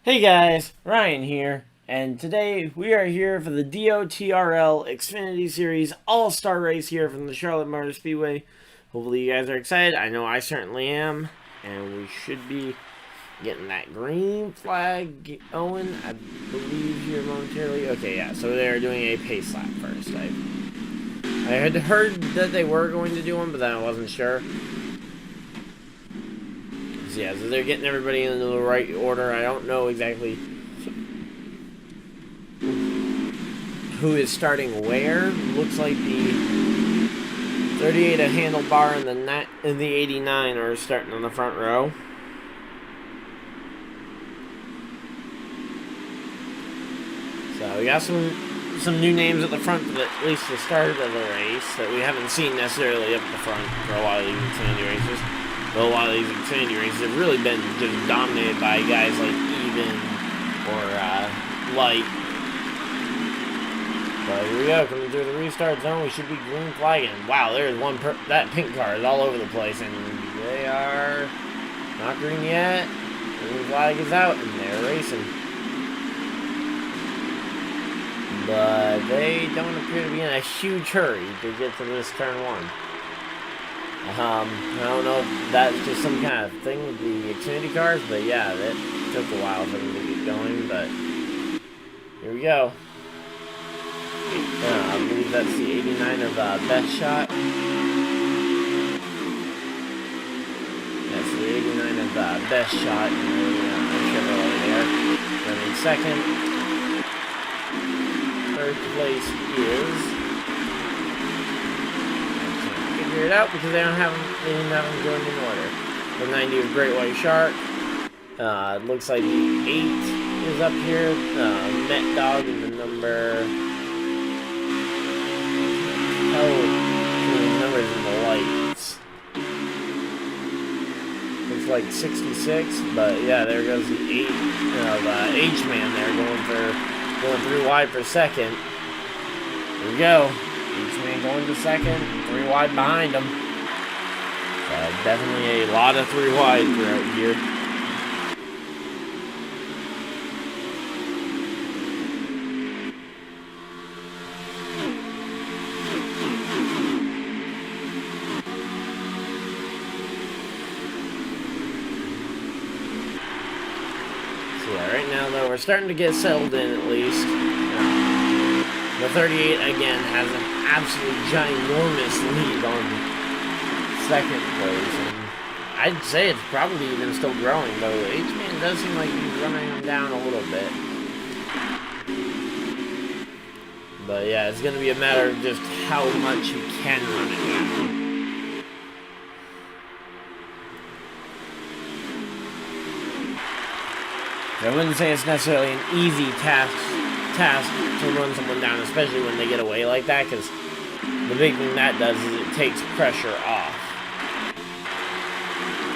Hey guys, Ryan here, and today we are here for the DoTRL Xfinity Series All-Star Race here from the Charlotte Motor Speedway. Hopefully you guys are excited. I know I certainly am, and we should be getting that green flag going, I believe, here momentarily. Okay, yeah, so they're doing a pace lap first. I had heard that they were going to do one, but then I wasn't sure. Yeah, so they're getting everybody into the right order. I don't know exactly who is starting where. Looks like the 38 a handlebar and the 89 are starting on the front row. So we got some new names at the front, at least the start of the race, that we haven't seen necessarily up at the front for a lot of these Xfinity races. But a lot of these Xfinity races have really been just dominated by guys like Even or Light. But here we go, coming through the restart zone, we should be green flagging. Wow, there's that pink car is all over the place, and they are not green yet. Green flag is out, and they're racing. But they don't appear to be in a huge hurry to get to this turn one. I don't know if that's just some kind of thing with the Xfinity cars, but yeah, it took a while for them to get going, but here we go. I believe that's the 89 of Best Shot. That's the 89 of Best Shot, and Chevrolet there. Then in second. Third place is... figure it out because they didn't have them going in order. The 90 of Great White Shark. Looks like the 8 is up here. Met Dog and the number. Oh, the numbers in the lights. Looks like 66, but yeah, there goes the 8 of H-Man there going through wide for second. Here we go. H-Man going to second, 3 wide behind him. Definitely a lot of 3 wide throughout here. So yeah, right now though, we're starting to get settled in at least. The 38 again has an absolute ginormous lead on second place, and I'd say it's probably even still growing, though H-Man does seem like he's running him down a little bit. But yeah, it's going to be a matter of just how much he can run it down. I wouldn't say it's necessarily an easy task to run someone down, especially when they get away like that, because the big thing that does is it takes pressure off.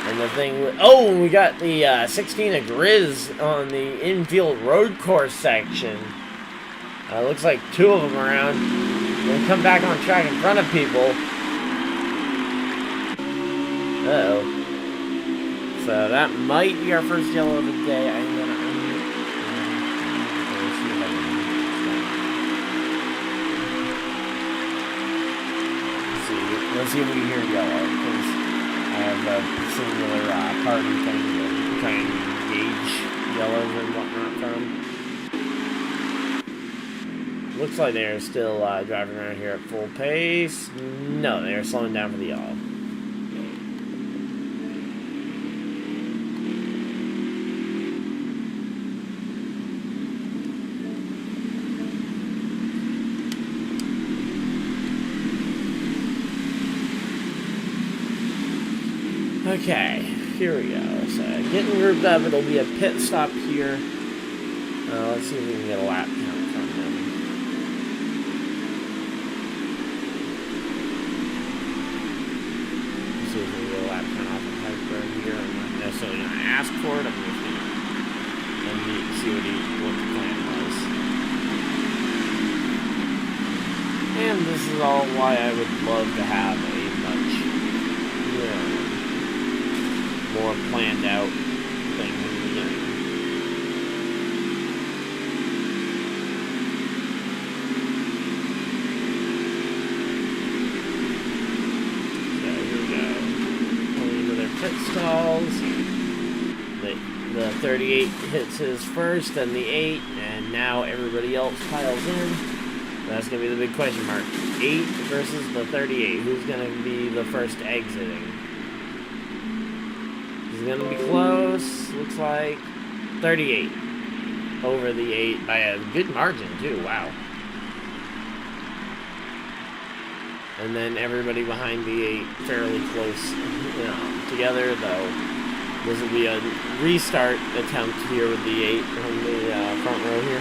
And the thing we got the 16 of Grizz on the infield road course section. Looks like 2 of them around. They'll come back on track in front of people. Uh-oh. So that might be our first yellow of the day. Let's see if we hear yellow, because I have a singular party thing to try and gauge yellows and whatnot from. Looks like they're still driving around here at full pace. No, they're slowing down for the yellow. Okay, here we go. So getting grouped up, it'll be a pit stop here. Let's see if we can get a lap count from them. Let's see if we can get a lap count off of Piper here. I'm not necessarily going to ask for it. I'm just going to see what the plan was. And this is all why I would love to have a much more planned out thing in the beginning. pit stalls. The 38 hits his first, then the 8, and now everybody else piles in. That's going to be the big question mark. 8 versus the 38. Who's going to be the first exiting? It's going to be close. Looks like 38 over the 8 by a good margin, too. Wow. And then everybody behind the 8 fairly close together, though. This will be a restart attempt here with the 8 on the front row here.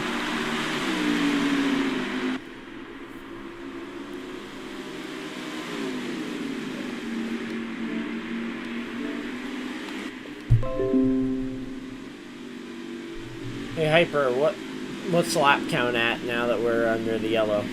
Hey Hyper, what's the lap count at now that we're under the yellow?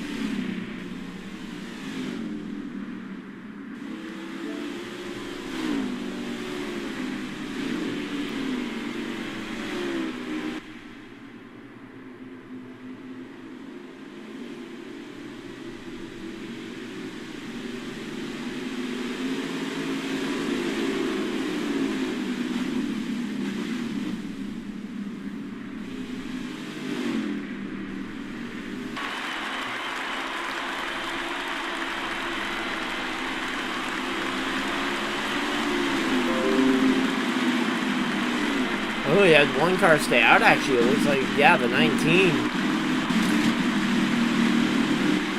Oh, he had one car stay out, actually. It looks like, yeah, the 19.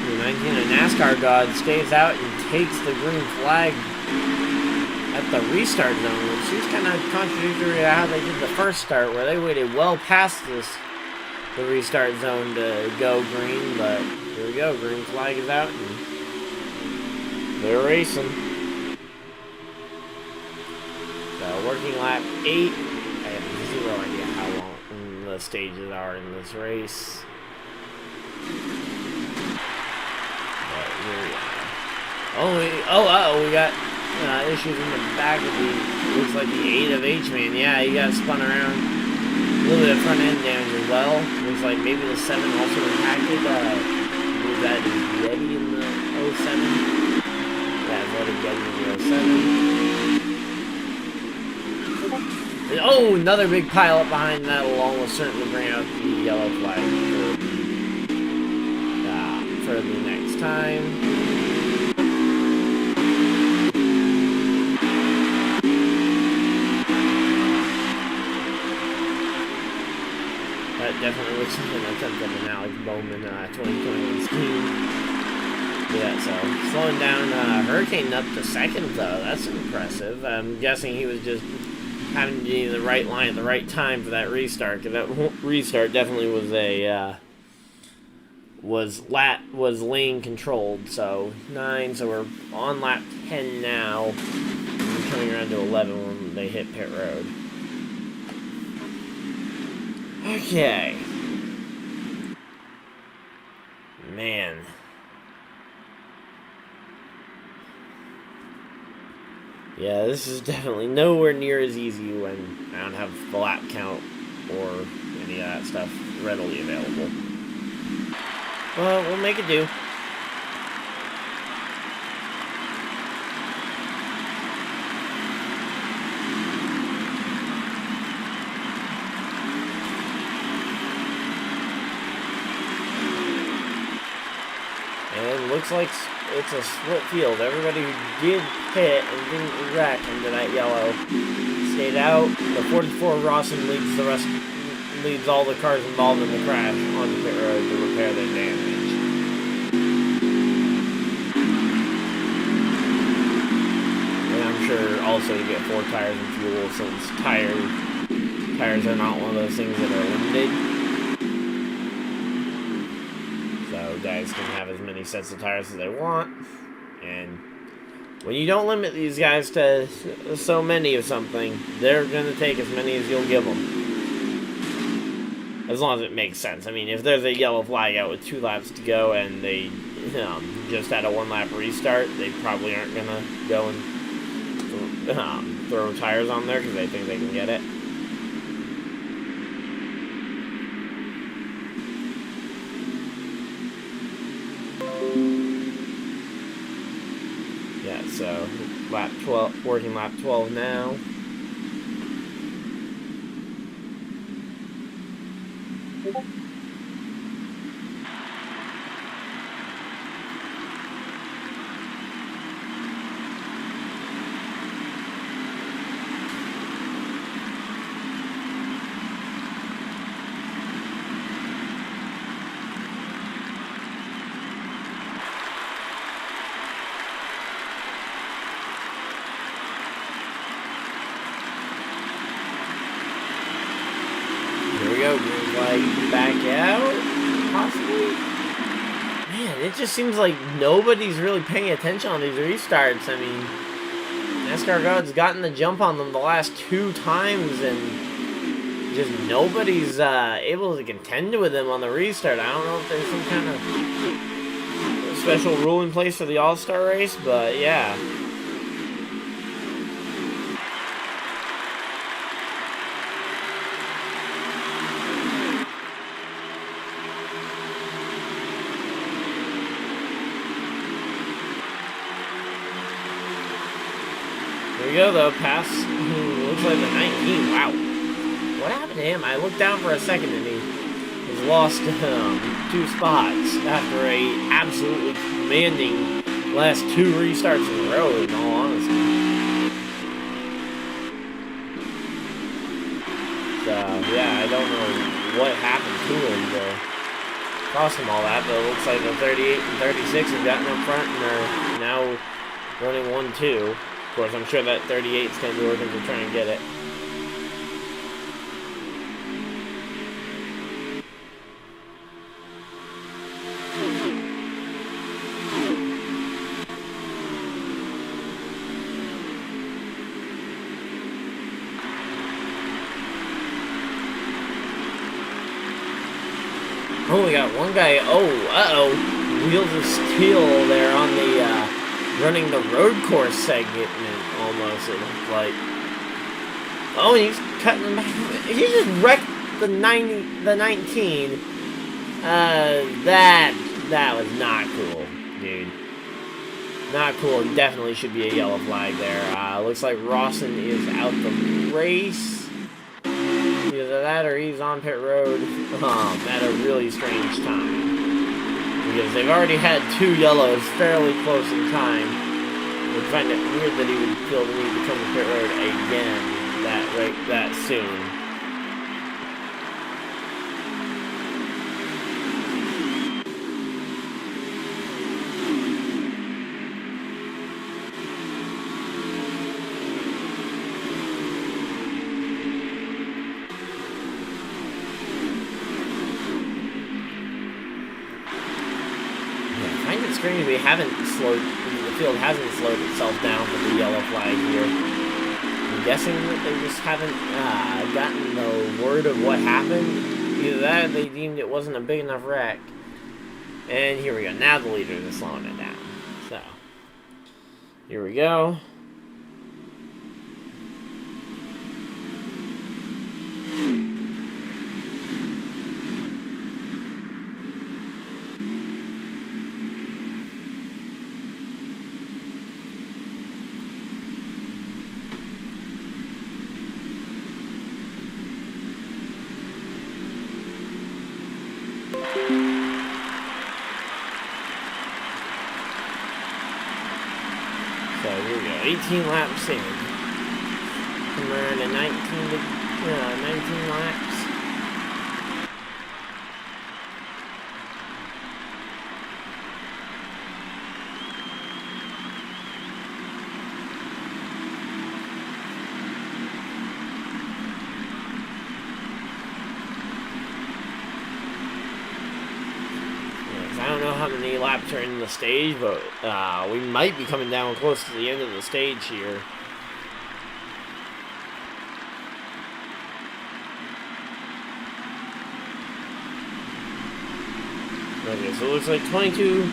The 19 of NASCAR God stays out and takes the green flag at the restart zone, which is kind of contradictory to how they did the first start, where they waited well past the restart zone to go green, but here we go. Green flag is out, and they're racing. So, working lap 8. Zero idea how long the stages are in this race. But here we are. We got issues in the back of the, looks like the 8 of H-Man. Yeah, he got spun around. A little bit of front end damage as well. Looks like maybe the 7 also impacted. I believe that is Yeti in the 07. Yeah, voted Yeti in the 07. Oh, another big pile up behind that will almost certainly bring out the yellow flag for the next time. That definitely looks like an attempt at an Alex Bowman 2021 scheme. Yeah, so slowing down Hurricane up to second, though. That's impressive. I'm guessing he was just having to be in the right line at the right time for that restart, because that restart definitely was lane controlled. So 9, so we're on lap 10 now, and coming around to 11 when they hit pit road. Okay, man. Yeah, this is definitely nowhere near as easy when I don't have the lap count or any of that stuff readily available. Well, we'll make it do. And it looks like it's a split field. Everybody who did pit and didn't wreck into that yellow stayed out. The 44 Rawson leads all the cars involved in the crash on the pit road to repair their damage. And I'm sure also to get 4 tires and fuel, since tires are not one of those things that are limited. Guys can have as many sets of tires as they want, and when you don't limit these guys to so many of something, they're going to take as many as you'll give them, as long as it makes sense. I mean, if there's a yellow flag out with 2 laps to go and they just had a 1-lap restart, they probably aren't going to go and throw tires on there because they think they can get it. So lap 12, working lap 12 now. Here we go, green flag back out, possibly? Man, it just seems like nobody's really paying attention on these restarts. I mean, NASCAR God's gotten the jump on them the last 2 times, and just nobody's able to contend with them on the restart. I don't know if there's some kind of special rule in place for the All-Star race, but yeah. Here we go, though. Pass, looks like the 19. Wow. What happened to him? I looked down for a second and he has lost 2 spots after a absolutely commanding last 2 restarts in a row, in all honesty. So, yeah, I don't know what happened to him to cost him all that, but it looks like the 38 and 36 have gotten up front and are now running 1-2. Of course, I'm sure that 38 is going to be working to try and get it. Oh, we got one guy. Oh, uh-oh. Wheels of steel there on the, running the road course segment, almost, it looked like. Oh, and he's cutting them back. He just wrecked the 19. That was not cool, dude. Not cool. Definitely should be a yellow flag there. Looks like Rawson is out the race. Either that or he's on pit road at a really strange time. Because they've already had 2 yellows fairly close in time. We'd find it weird that he would feel the need to come to pit road again that soon. Strange we haven't slowed, the field hasn't slowed itself down for the yellow flag here. I'm guessing that they just haven't gotten the word of what happened. Either that or they deemed it wasn't a big enough wreck. And here we go. Now the leaders are slowing it down. So, here we go. So here we go, 18 laps in. Come around to 19 laps. I don't know how many laps are in the stage, but we might be coming down close to the end of the stage here. Okay, so it looks like 22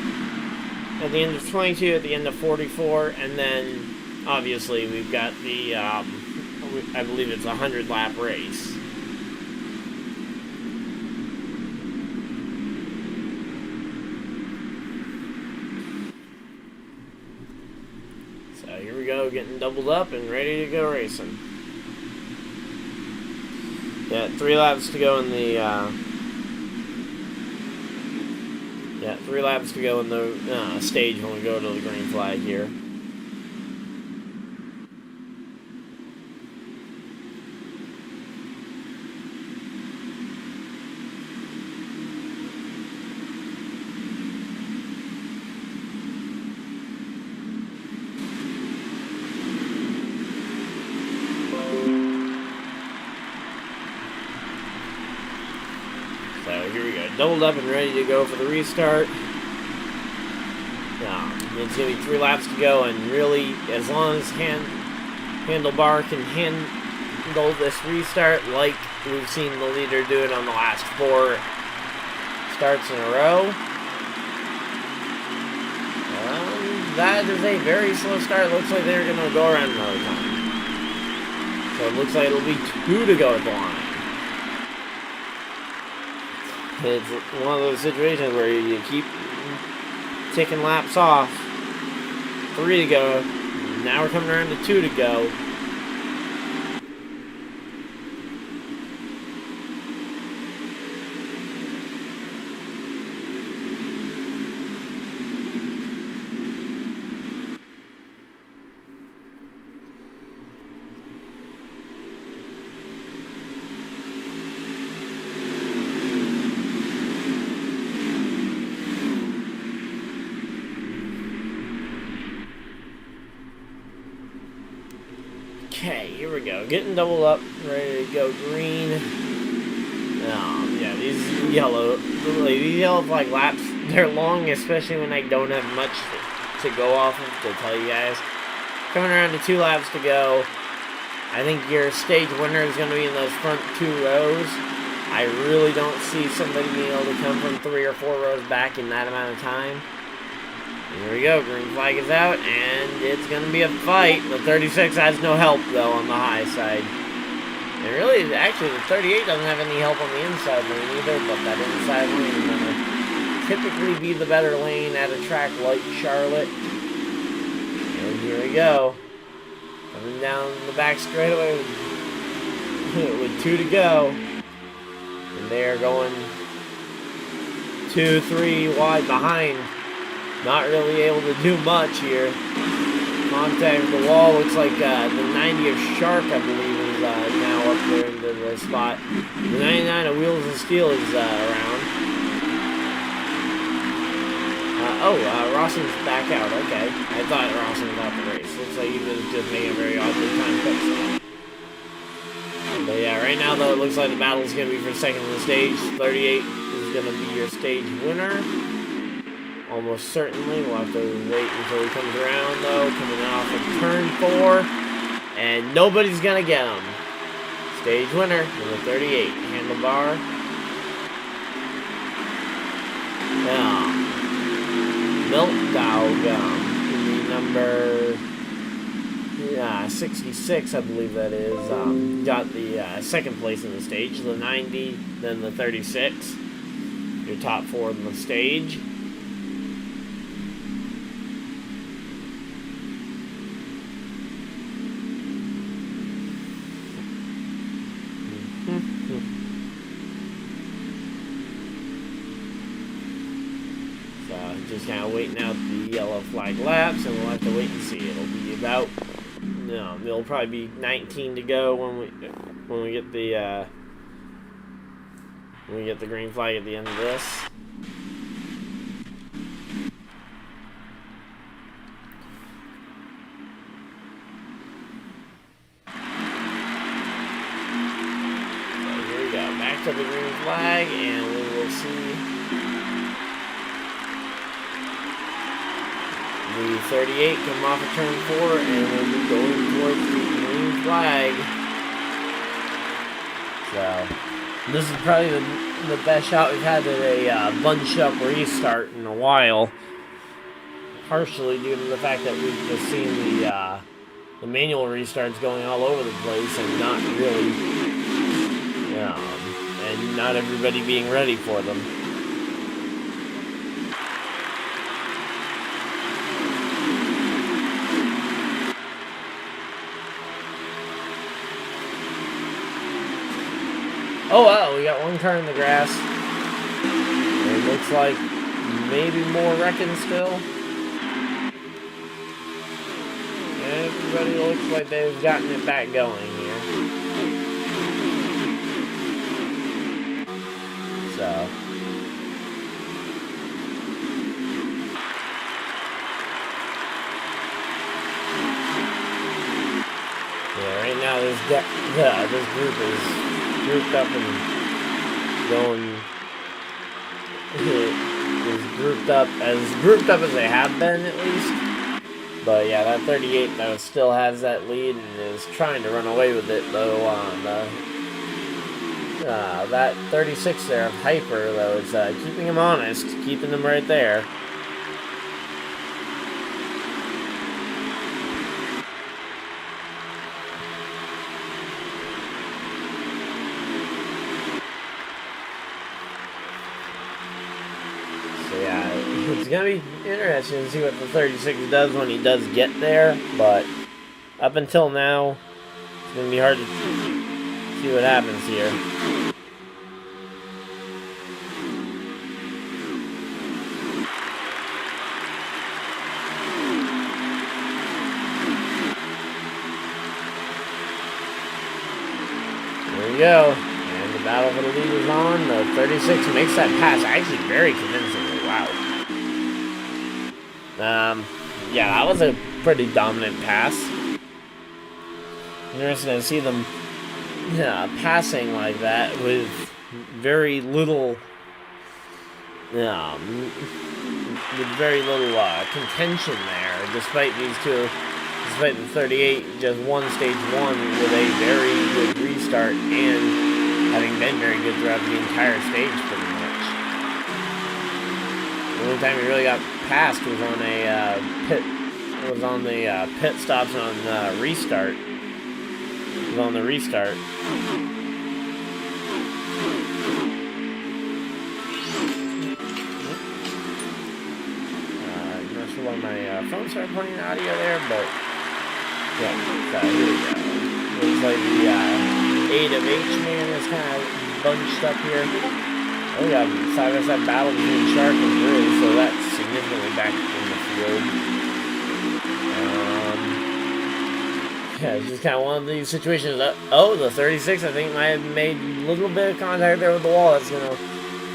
at the end of 22, at the end of 44, and then obviously we've got the, I believe it's a 100-lap race. Here we go, getting doubled up and ready to go racing. Yeah, 3 laps to go in the, 3 laps to go in the stage when we go to the green flag here. So here we go, doubled up and ready to go for the restart. It's going to be 3 laps to go, and really, as long as Handlebar can handle this restart like we've seen the leader do it on the last 4 starts in a row, that is a very slow start. Looks like they're going to go around another time. So it looks like it'll be 2 to go at the line. It's one of those situations where you keep taking laps off. 3 to go. Now we're coming around to 2 to go. Okay, here we go. Getting doubled up, ready to go green. Yeah, these yellow flag laps, they're long, especially when I don't have much to go off of to tell you guys. Coming around to 2 laps to go. I think your stage winner is going to be in those front 2 rows. I really don't see somebody being able to come from 3 or 4 rows back in that amount of time. Here we go, green flag is out, and it's going to be a fight. The 36 has no help, though, on the high side. And really, actually, the 38 doesn't have any help on the inside lane either, but that inside lane is going to typically be the better lane at a track like Charlotte. And here we go. Coming down the back straightaway with 2 to go. And they are going 2, 3 wide behind. Not really able to do much here. Contact with the wall. Looks like the 90 of Shark, I believe, is now up there into the spot. The 99 of Wheels of Steel is around. Rawson's back out. Okay. I thought Rawson was out the race. Looks like he was just making a very oddly timed pit stop. But yeah, right now, though, it looks like the battle is going to be for second on the stage. 38 is going to be your stage winner. Almost certainly. We'll have to wait until he comes around, though. Coming off of turn 4. And nobody's going to get him. Stage winner, number 38. Handlebar. Milk number 66, I believe that is. Got the second place in the stage. The 90, then the 36. Your top 4 in the stage. Just kind of waiting out the yellow flag laps, and we'll have to wait and see. It'll be about, it'll probably be 19 to go when we get the green flag at the end of this. So here we go, back to the green flag, and we will see. The 38 come off of turn 4, and we'll be going towards the green flag. So, this is probably the best shot we've had at a bunch-up restart in a while. Partially due to the fact that we've just seen the manual restarts going all over the place and not really, and not everybody being ready for them. Oh, wow, we got one car in the grass. It looks like maybe more wrecking still. Everybody looks like they've gotten it back going here. So. Yeah, right now this group is grouped up and going is grouped up as they have been at least. But yeah, that 38 though still has that lead and is trying to run away with it though on that 36 there of Hyper though is keeping him honest, keeping him right there. It's gonna be interesting to see what the 36 does when he does get there, but up until now, it's gonna be hard to see what happens here. There we go, and the battle for the lead is on. The 36 makes that pass actually very convincingly. Wow. Yeah, that was a pretty dominant pass. Interesting to see them passing like that with very little contention there, despite the 38 just won stage 1 with a very good restart and having been very good throughout the entire stage pretty much. The only time he really got passed was on a pit stops on restart. It was on the restart. I'm not sure why my phone started playing audio there, but yeah, here we go. Looks like the 8 of H man is kind of bunched up here. Oh, we got side-by-side battle between Shark and Brew, so that's significantly back in the field. Yeah, it's just kind of one of these situations. Oh, the 36, I think, might have made a little bit of contact there with the wall. That's going to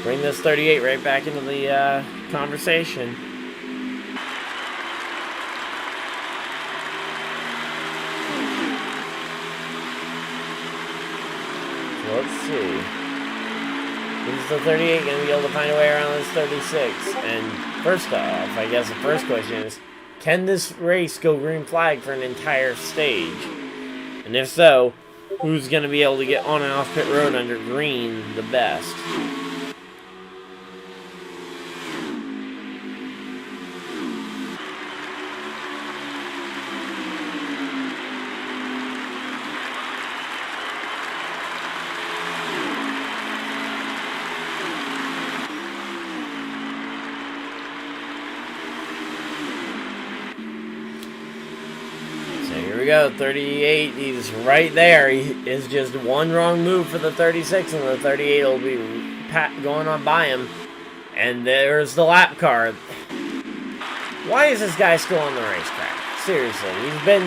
bring this 38 right back into the conversation. So let's see. Is the 38 going to be able to find a way around this 36? And first off, I guess the first question is, can this race go green flag for an entire stage? And if so, who's going to be able to get on and off pit road under green the best? Here we go, 38, he's right there. He is just one wrong move for the 36, and the 38 will be going on by him. And there's the lap car. Why is this guy still on the racetrack? Seriously, he's been...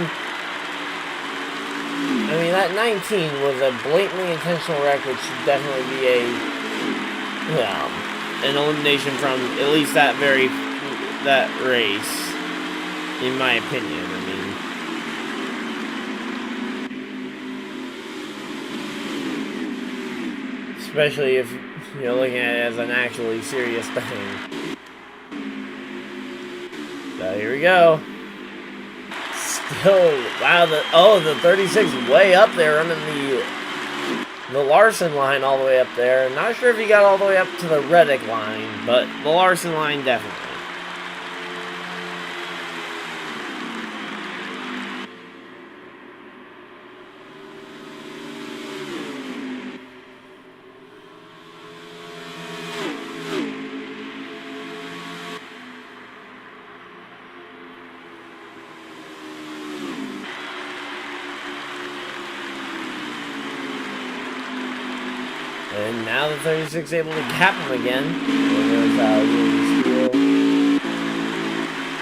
I mean, that 19 was a blatantly intentional wreck, which should definitely be an elimination from at least that race, in my opinion. Especially if you're looking at it as an actually serious thing. So here we go. Still, wow, the 36 way up there running the Larson line all the way up there. Not sure if he got all the way up to the Reddick line, but the Larson line definitely. And now the 36 able to gap him again.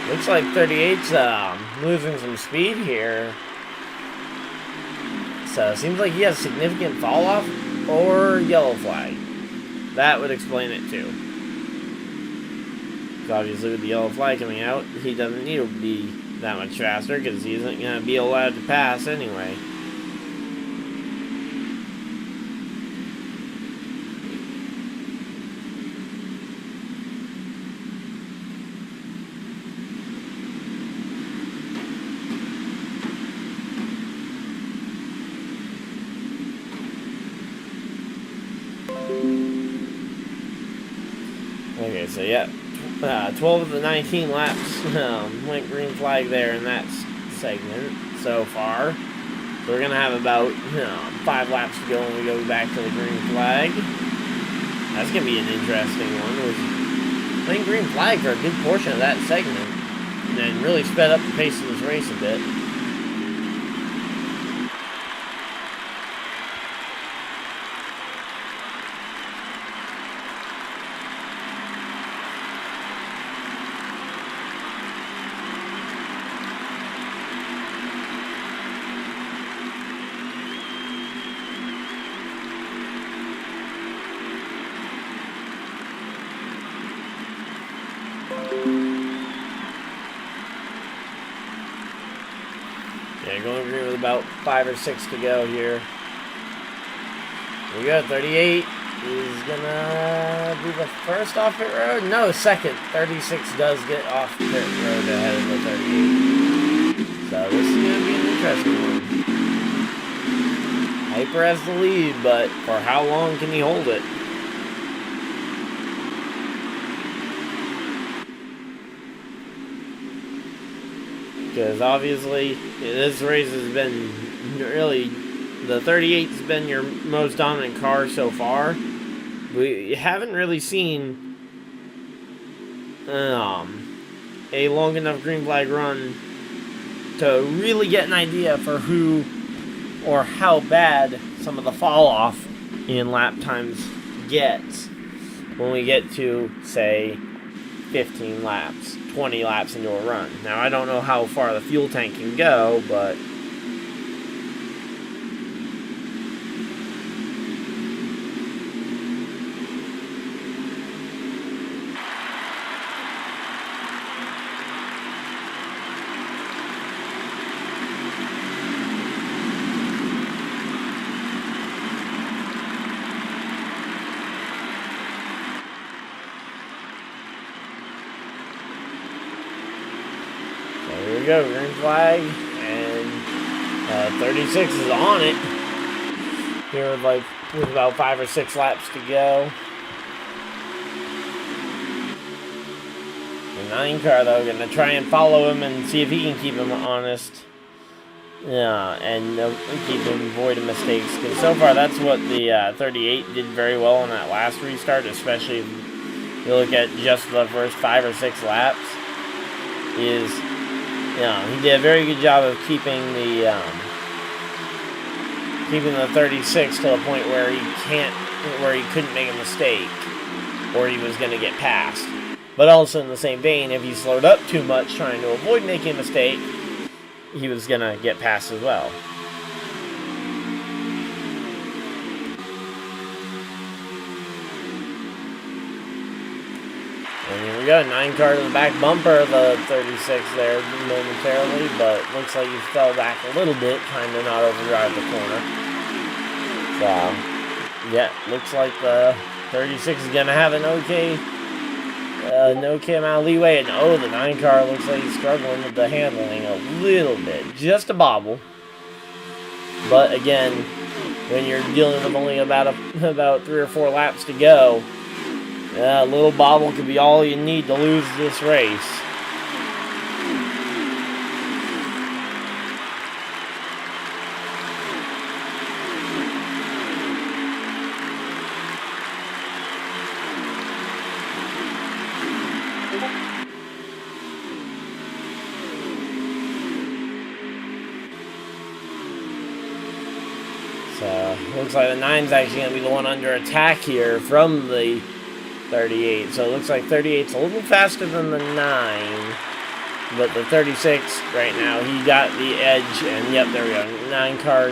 There's looks like 38's losing some speed here. So it seems like he has significant fall off or yellow flag. That would explain it too. Because obviously with the yellow flag coming out, he doesn't need to be that much faster because he isn't going to be allowed to pass anyway. Okay, so yeah, 12 of the 19 laps went green flag there in that segment so far. So we're going to have about 5 laps to go when we go back to the green flag. That's going to be an interesting one. We're playing green flag for a good portion of that segment and really sped up the pace of this race a bit. Yeah, going green with about 5 or 6 to go here. Here we go, 38 is gonna be the first off pit road. No, second. 36 does get off pit road ahead of the 38. So this is gonna be an interesting one. Hyper has the lead, but for how long can he hold it? Because obviously, this race has been really, the 38's been your most dominant car so far. We haven't really seen a long enough green flag run to really get an idea for who or how bad some of the fall off in lap times gets when we get to, say, 15 laps. 20 laps into a run. Now, I don't know how far the fuel tank can go, but here we go, green flag, and 36 is on it. Here with about 5 or 6 laps to go. The 9 car though, gonna try and follow him and see if he can keep him honest. Yeah, and keep him void of mistakes. Because so far that's what the 38 did very well on that last restart, especially if you look at just the first 5 or 6 laps. He did a very good job of keeping the 36 to a point where he couldn't make a mistake, or he was going to get passed. But also in the same vein, if he slowed up too much trying to avoid making a mistake, he was going to get passed as well. And here we go, 9 car to the back bumper, the 36 there momentarily, but looks like he fell back a little bit, trying to not overdrive the corner. So, yeah, looks like the 36 is going to have an okay amount of leeway, and the 9 car looks like he's struggling with the handling a little bit, just a bobble. But again, when you're dealing with only about 3 or 4 laps to go, a little bobble could be all you need to lose this race. So So, looks like the 9's actually going to be the one under attack here from the 38. So, it looks like 38's a little faster than the 9. But the 36, right now, he got the edge. And, yep, there we go. 9 car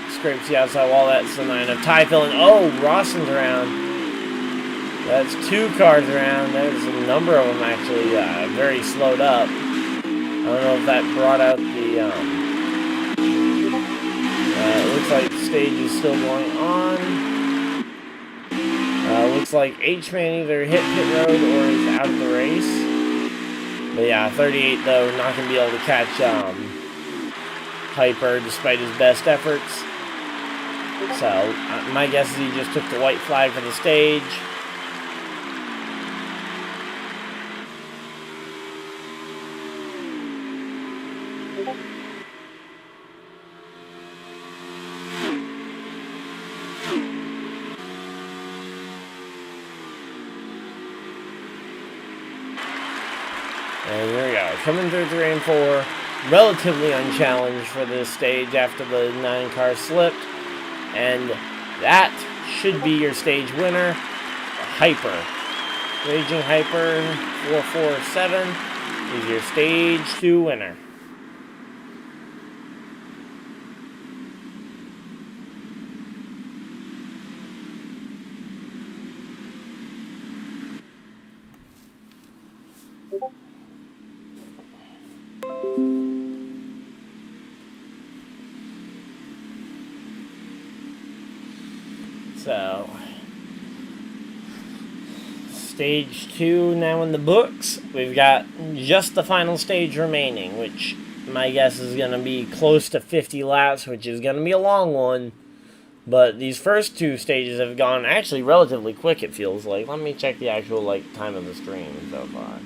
scrapes the outside wall. That's the 9 of Ty filling. Oh, Rawson's around. That's 2 cars around. There's a number of them, actually, very slowed up. I don't know if that brought out the, it looks like the stage is still going on. Looks like H-Man either hit pit road or is out of the race. But yeah, 38 though, not going to be able to catch Hyper despite his best efforts. So, my guess is he just took the white flag for the stage. And there we go, coming through 3 and 4, relatively unchallenged for this stage after the 9 car slipped. And that should be your stage winner, Hyper. Raging Hyper 447 is your stage 2 winner. So, stage 2 now in the books. We've got just the final stage remaining, which my guess is going to be close to 50 laps, which is going to be a long one. But these first 2 stages have gone actually relatively quick, it feels like. Let me check the actual time of the stream so far.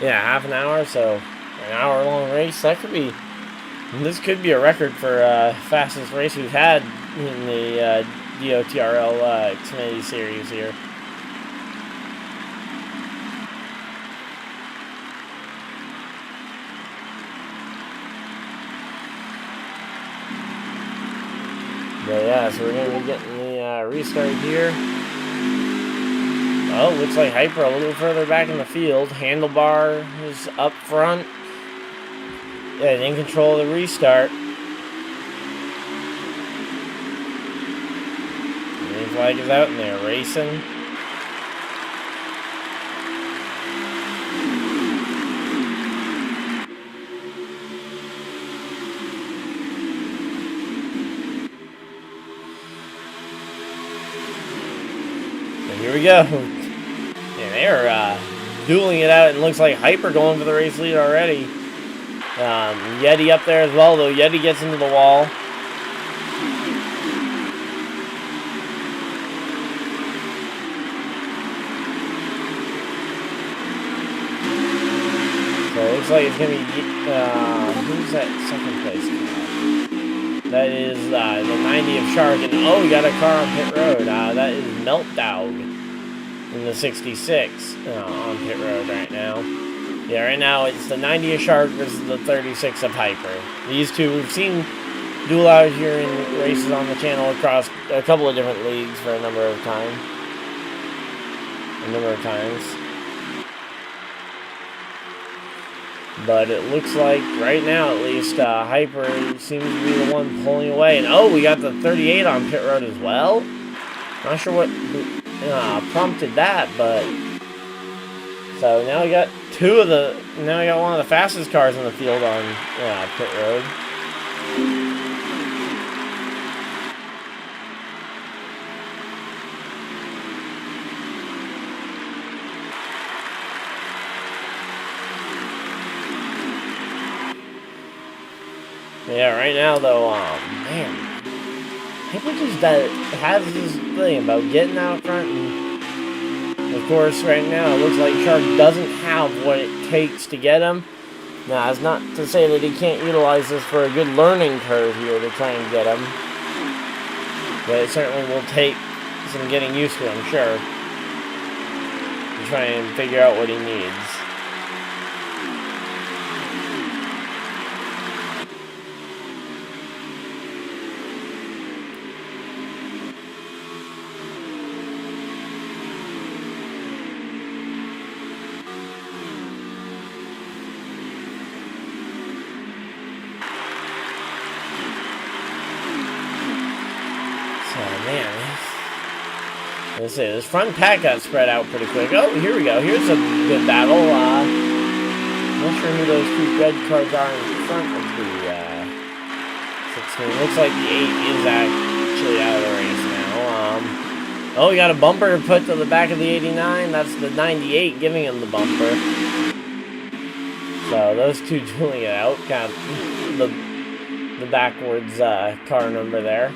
Yeah, half an hour, so an hour-long race. This could be a record for fastest race we've had in the DoTRL Xfinity series here. But yeah, so we're going to be getting the restart here. Oh, looks like Hyper a little further back in the field. Handlebar is up front. Yeah, in control of the restart. Green flag is out and they're racing. And here we go. They're dueling it out, and looks like Hyper going for the race lead already. Yeti up there as well, though. Yeti gets into the wall. So it looks like it's going to be, who's that second place car? That is the 90 of Shark, and oh, we got a car on pit road. That is Meltdog in the 66 on pit road right now. Yeah, right now it's the 90 of Shark versus the 36 of Hyper. These two we've seen duel out here in races on the channel across a couple of different leagues for a number of times. But it looks like right now at least Hyper seems to be the one pulling away. And oh, we got the 38 on pit road as well. Not sure what prompted that, but so now we got one of the fastest cars in the field on pit road. Yeah, right now though, man, Hyper just has this thing about getting out front, and of course right now it looks like Shark doesn't have what it takes to get him. Now, it's not to say that he can't utilize this for a good learning curve here to try and get him, but it certainly will take some getting used to, I'm sure. To try and figure out what he needs. Let's see, this front pack got spread out pretty quick. Oh, here we go. Here's a good battle. Not sure who those two red cards are in front of the 16. Looks like the 8 is actually out of the race now. Oh, we got a bumper put to the back of the 89. That's the 98 giving him the bumper. So those two dueling it out. Kind of the backwards car number there.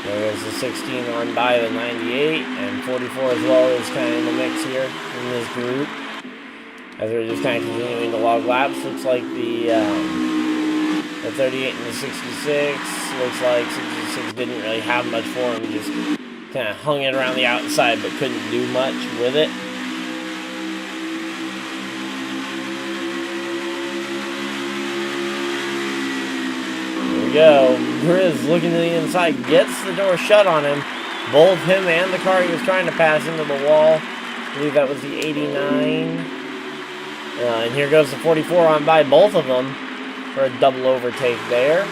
There's the 16 on by the 98, and 44 as well is kind of in the mix here in this group. As we're just kind of continuing to log laps, looks like the 38 and the 66, looks like 66 didn't really have much for him, just kind of hung it around the outside but couldn't do much with it. Go. Grizz looking to the inside, gets the door shut on him. Both him and the car he was trying to pass into the wall. I believe that was the 89. And here goes the 44 on by both of them for a double overtake there.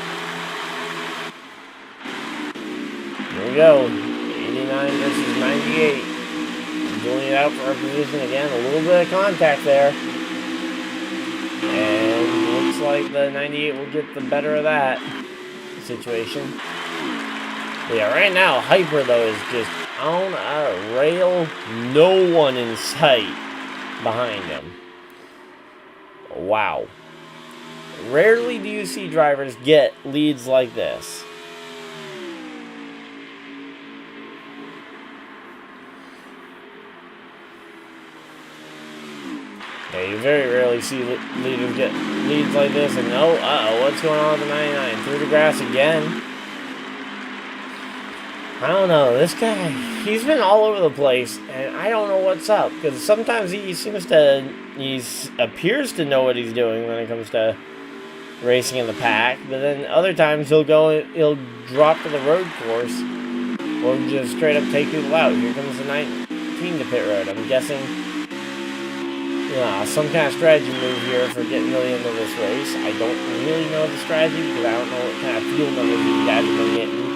Here we go. 89 versus 98. Dueling it out for our position again. A little bit of contact there. And looks like the 98 will get the better of that situation. Yeah, right now, Hyper, though, is just on a rail. No one in sight behind him. Wow. Rarely do you see drivers get leads like this. Yeah, you very rarely see leaders get leads like this, and what's going on with the 99? Through the grass again. I don't know, this guy, he's been all over the place, and I don't know what's up, because sometimes he appears to know what he's doing when it comes to racing in the pack, but then other times he'll drop to the road course, or just straight up take people out. Here comes the 19 to pit road. I'm guessing some kind of strategy move here for getting really into this race. I don't really know the strategy because I don't know what kind of fuel numbers these guys have been getting.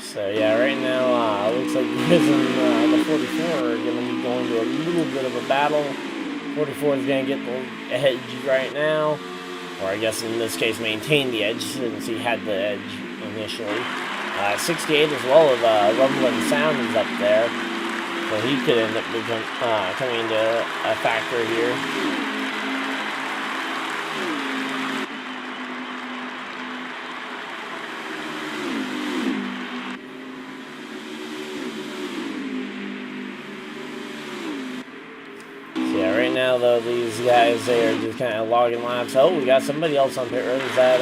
So yeah, right now looks like Grizz and the 44 are going to be going to a little bit of a battle. 44 is going to get the edge right now, or I guess in this case maintain the edge since he had the edge initially. 68 as well of Rumbling Sound is up there, so he could end up coming into a factor here. Right now, though, these guys, they are just kind of logging laps. Oh, we got somebody else on pit road. Is that,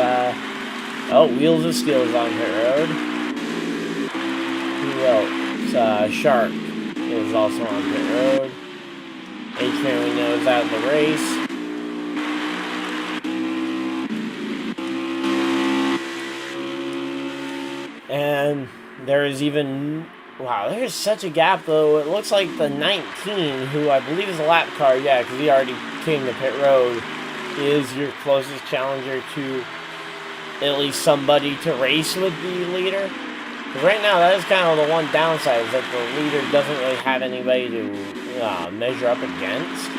Wheels of Steel is on pit road. Who else? Shark is also on pit road. H-Man, we know, is out of the race. And there is even... Wow, there's such a gap, though. It looks like the 19, who I believe is a lap car, yeah, because he already came to pit road, is your closest challenger to at least somebody to race with the leader. Because right now, that is kind of the one downside, is that the leader doesn't really have anybody to measure up against. So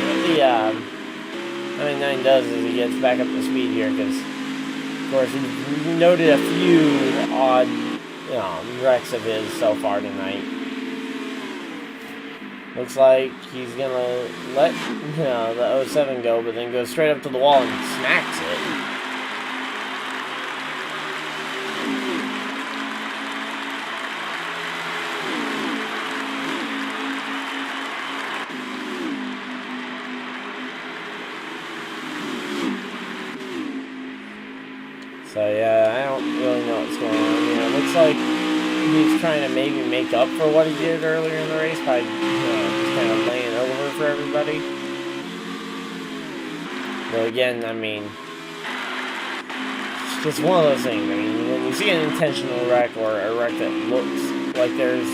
what the 99 does is he gets back up to speed here, because, of course, we've noted a few odd wrecks of his so far tonight. Looks like he's gonna let the 07 go, but then goes straight up to the wall and smacks it. So yeah, I don't really know what's going on here. It looks like he's trying to maybe make up for what he did earlier in the race by just kind of laying over for everybody. But again, I mean, it's just one of those things. I mean, when you see an intentional wreck or a wreck that looks like there's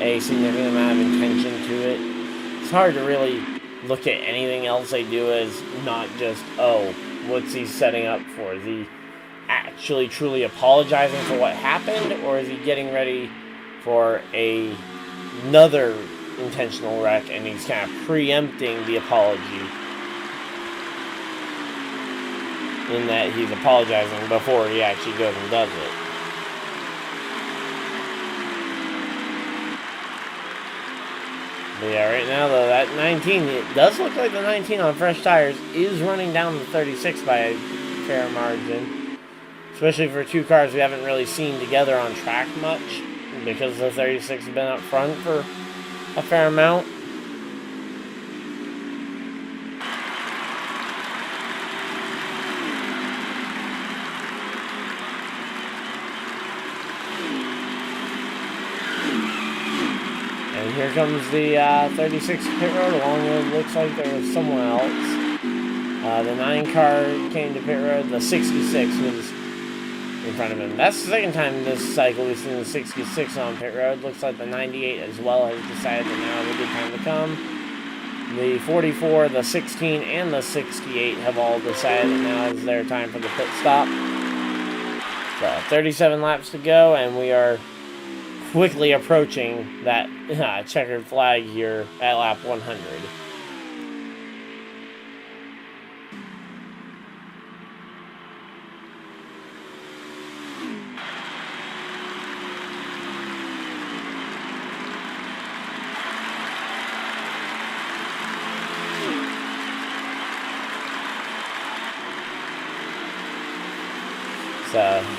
a significant amount of intention to it, it's hard to really look at anything else they do as not just, oh, what's he setting up for? Is he actually truly apologizing for what happened, or is he getting ready for another intentional wreck and he's kind of preempting the apology in that he's apologizing before he actually goes and does it? But yeah, right now though, that 19, it does look like the 19 on fresh tires is running down the 36 by a fair margin. Especially for two cars we haven't really seen together on track much, because the 36 has been up front for a fair amount. And here comes the 36 pit road, along with, looks like there was someone else. The 9 car came to pit road, the 66 was in front of him. That's the second time this cycle we've seen the 66 on pit road. Looks like the 98 as well has decided that now is a good time to come. The 44, the 16, and the 68 have all decided that now is their time for the pit stop. So 37 laps to go, and we are quickly approaching that checkered flag here at lap 100.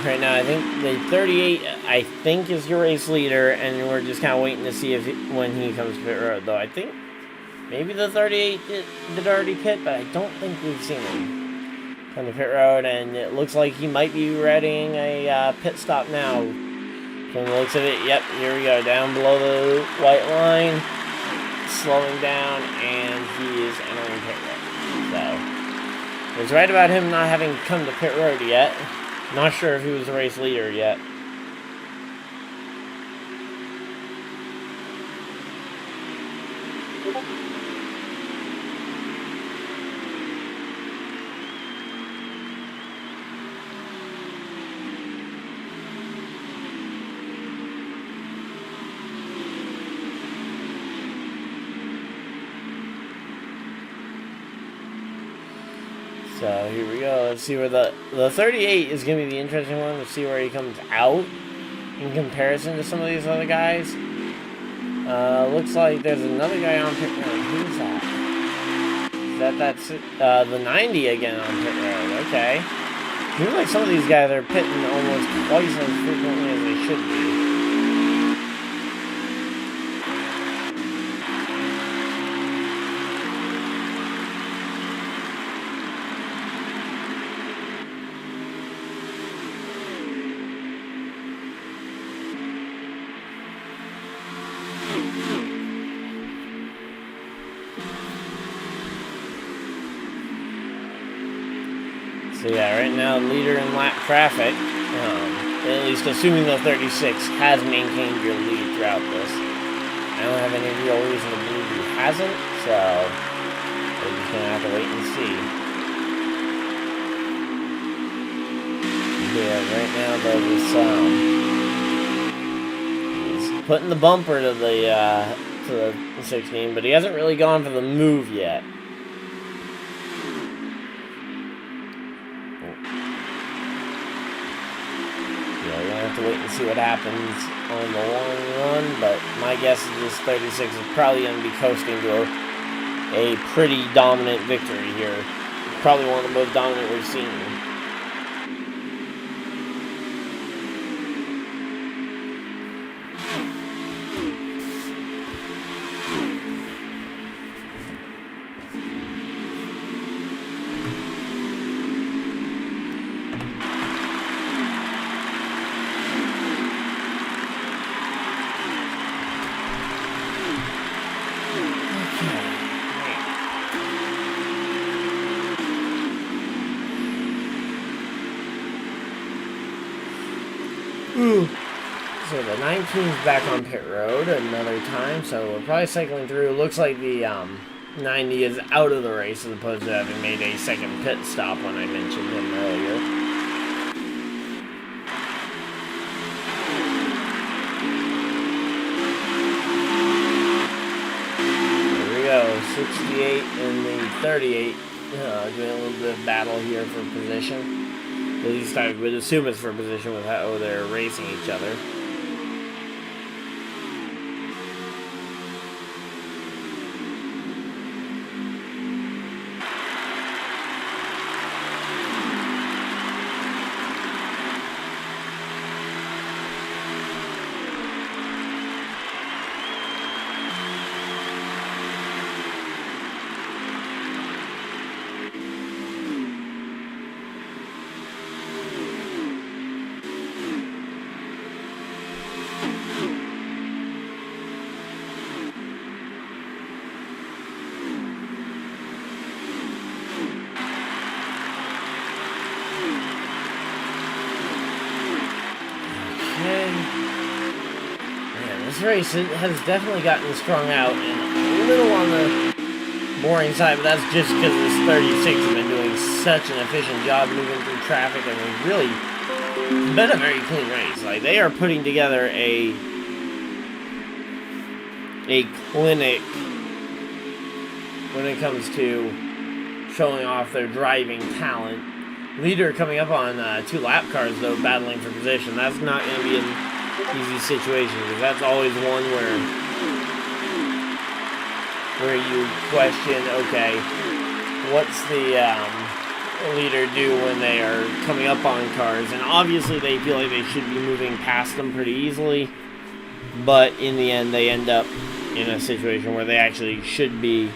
Right now, I think the 38, I think, is your race leader, and we're just kind of waiting to see if when he comes to pit road. Though I think maybe the 38 did already pit, but I don't think we've seen him come to pit road, and it looks like he might be readying a pit stop now. From the looks of it, yep, here we go, down below the white line, slowing down, and he is entering pit road. So, I was right about him not having come to pit road yet. Not sure if he was the race leader yet. So here we go. Let's see where the 38 is going to be the interesting one. Let's see where he comes out in comparison to some of these other guys. Looks like there's another guy on pit road. Who's that? That's the 90 again on pit road. Okay. Seems like some of these guys are pitting almost twice as frequently as they should be. So yeah, right now, leader in lap traffic, at least assuming the 36 has maintained your lead throughout this. I don't have any real reason to believe he hasn't, so we're just going to have to wait and see. Yeah, right now, though, he's putting the bumper to the 16, but he hasn't really gone for the move yet. to wait and see what happens on the long run, but my guess is this 36 is probably going to be coasting to a pretty dominant victory here. Probably one of the most dominant we've seen. So the 19's back on pit road another time, so we're probably cycling through. Looks like the 90 is out of the race as opposed to having made a second pit stop when I mentioned him earlier. Here we go, 68 and the 38 doing a little bit of battle here for position. At least I would assume it's for position with how they're racing each other. This race has definitely gotten strung out and a little on the boring side, but that's just because this 36 has been doing such an efficient job moving through traffic, and it's really been a very clean race. Like, they are putting together a clinic when it comes to showing off their driving talent. Leader coming up on 2 lap cars, though, battling for position. That's not going to be an easy situation, because that's always one where you question, okay, what's the leader do when they are coming up on cars? And obviously they feel like they should be moving past them pretty easily, but in the end they end up in a situation where they actually should be,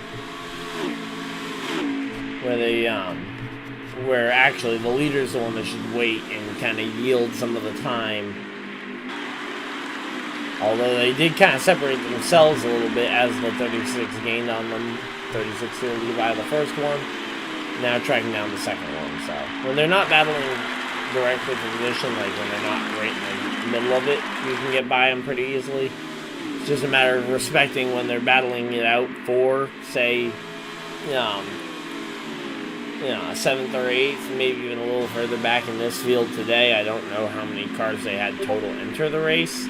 where actually the leader's the one that should wait and kind of yield some of the time. Although they did kind of separate themselves a little bit as the 36 gained on them. 36 to lead by the first one, now tracking down the second one. So when they're not battling directly for position, like when they're not right in the middle of it, you can get by them pretty easily. It's just a matter of respecting when they're battling it out for, say, a 7th or 8th, maybe even a little further back in this field today. I don't know how many cars they had total enter the race.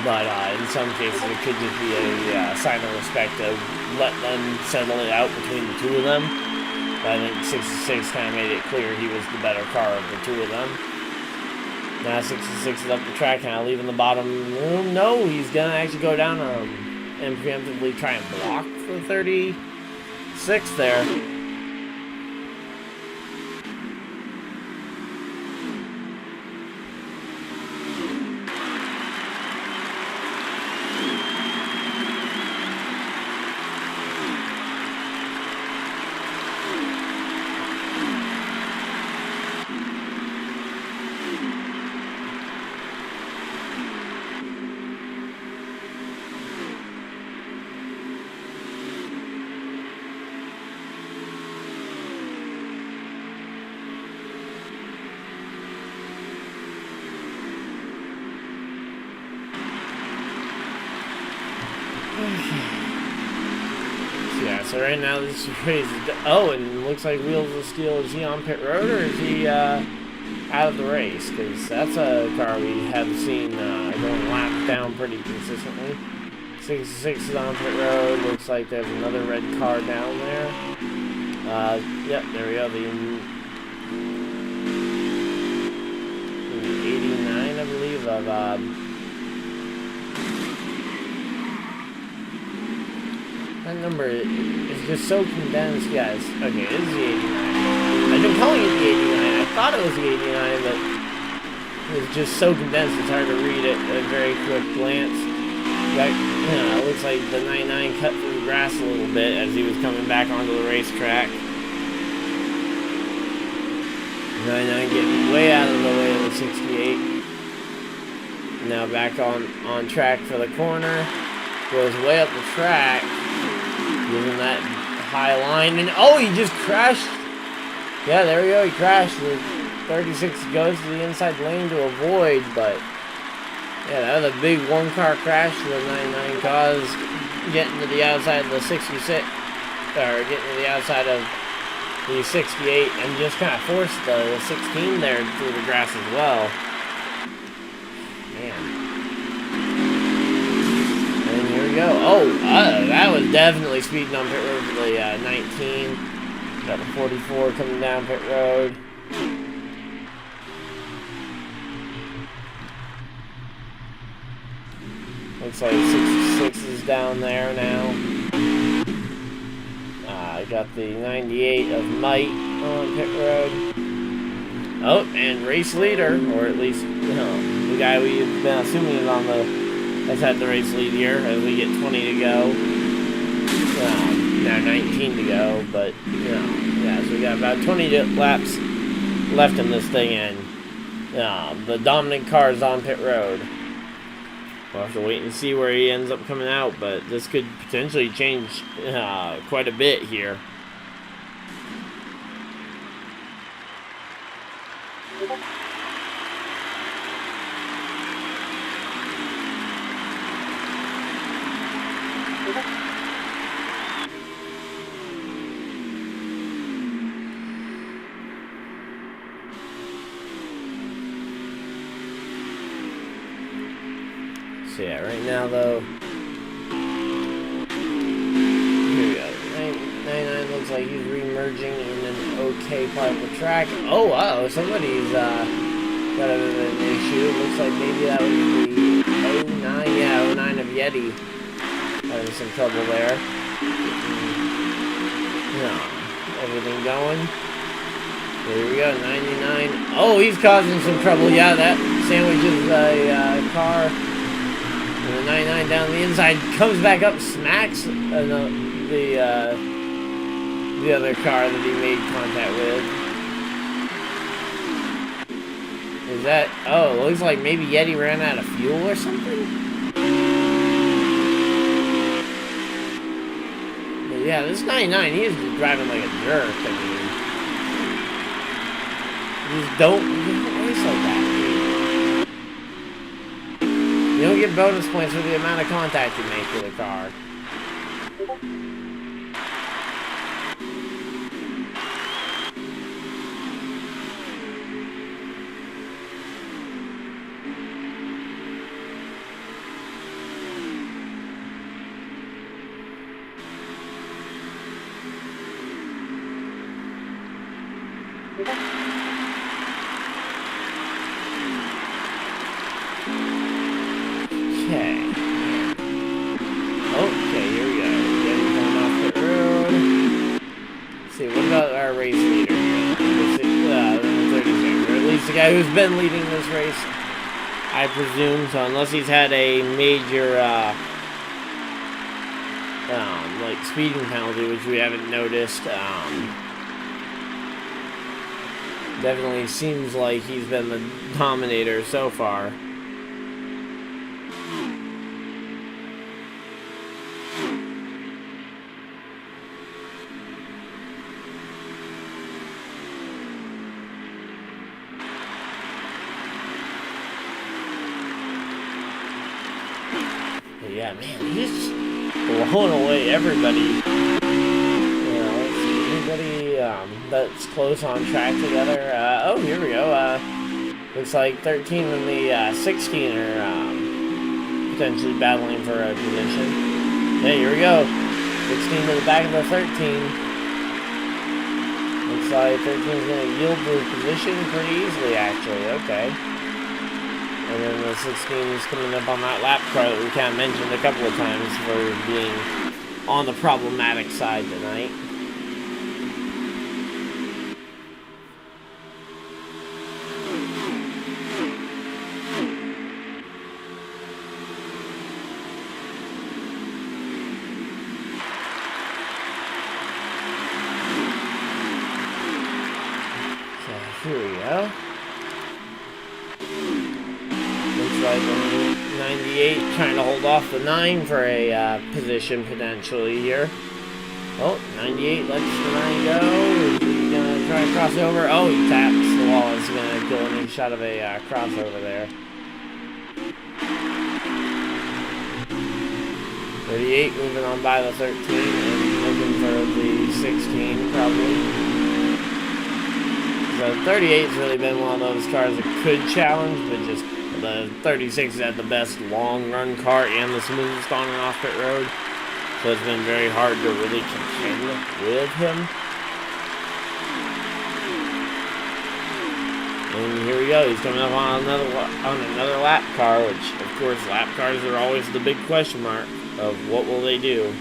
But in some cases, it could just be a sign of respect to let them settle it out between the two of them. But I think 66 kind of made it clear he was the better car of the two of them. Now 66 is up the track, kind of leaving the bottom room. No, he's going to actually go down and preemptively try and block the 36 there. So right now this race is... Oh, and looks like Wheels of Steel. Is he on pit road or is he out of the race? Because that's a car we have seen going laps down pretty consistently. 66 is on pit road. Looks like there's another red car down there. Yep, there we go. 89, I believe, of that number is just so condensed, guys. Okay, it is the 89. I've been calling it the 89. I thought it was the 89, but it's just so condensed it's hard to read it at a very quick glance. It looks like the 99 cut through the grass a little bit as he was coming back onto the racetrack. 99 getting way out of the way of the 68. Now back on track for the corner. Goes way up the track. Using that high line. And oh, he just crashed. Yeah, there we go. He crashed. The 36 goes to the inside lane to avoid, but yeah, that was a big one-car crash the 99 caused, getting to the outside of the 66, or getting to the outside of the 68, and just kind of forced the 16 there through the grass as well. Man. And here we go. Oh, that was definitely speeding on pit road for the 19. Got the 44 coming down pit road. Looks like 66 is down there now. Got the 98 of Might on pit road. Oh, and race leader, or at least the guy we've been assuming is on has had the race lead here as we get 20 to go. Now 19 to go, but yeah, so we got about 20 laps left in this thing, and the dominant car is on pit road. We'll have to wait and see where he ends up coming out, but this could potentially change quite a bit here. So yeah, right now though, here we go. 99 looks like he's re-merging in an okay part of the track. Oh wow, somebody's got a bit of an issue. It looks like maybe that was the 09, yeah, 09 of Yeti having some trouble there. Everything going. Here we go, 99. Oh, he's causing some trouble. Yeah, that sandwiches a car. And the 99 down the inside comes back up, smacks the other car that he made contact with. Is that? Oh, it looks like maybe Yeti ran out of fuel or something. But yeah, this 99, he is driving like a jerk. I mean, just don't race like that. You don't get bonus points for the amount of contact you make with a car. Okay, here we go. Getting going off the road. Let's see, what about our race leader? The 36, or at least the guy who's been leading this race, I presume. So unless he's had a major, like speeding penalty, which we haven't noticed, definitely seems like he's been the dominator so far. Yeah, man, he's just blowing away everybody. Let's see, anybody that's close on track together. Oh, here we go. Looks like 13 and the 16 are potentially battling for a position. Hey, here we go. 16 to the back of the 13. Looks like 13 is going to yield the position pretty easily, actually. Okay. And then the 16 is coming up on that lap car that we kind of mentioned a couple of times for being on the problematic side tonight. So here we go. Looks like 98 trying to hold off the 9 for a position potentially here. Oh, 98 lets the 9 go. Is he going to try to cross over? Oh, he taps the wall. It's going to kill any shot of a crossover there. 38 moving on by the 13 and looking for the 16 probably. So 38's really been one of those cars that could challenge, but just the 36 had the best long run car and the smoothest on and off pit road. So it's been very hard to really contend with him. And here we go. He's coming up on another lap car, which of course lap cars are always the big question mark of what will they do.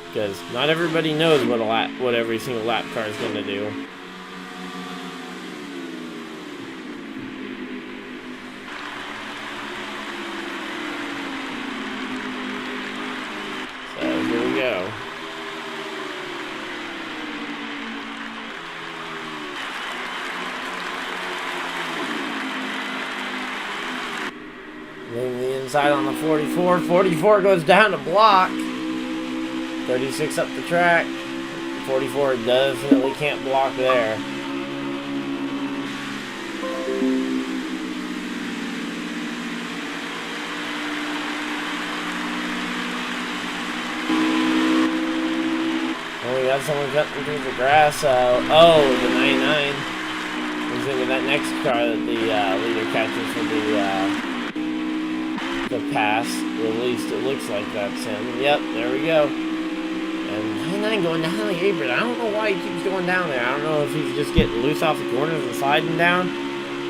Because not everybody knows what every single lap car is going to do. So here we go. Leaving the inside on the 44. 44 goes down to block. 36 up the track. 44 definitely can't block there. Oh, we got someone cutting through the grass. Oh, the 99 is into that next car that the leader catches for the pass. At least it looks like that's him. Yep, there we go. And 99 going down the apron. I don't know why he keeps going down there. I don't know if he's just getting loose off the corners and sliding down,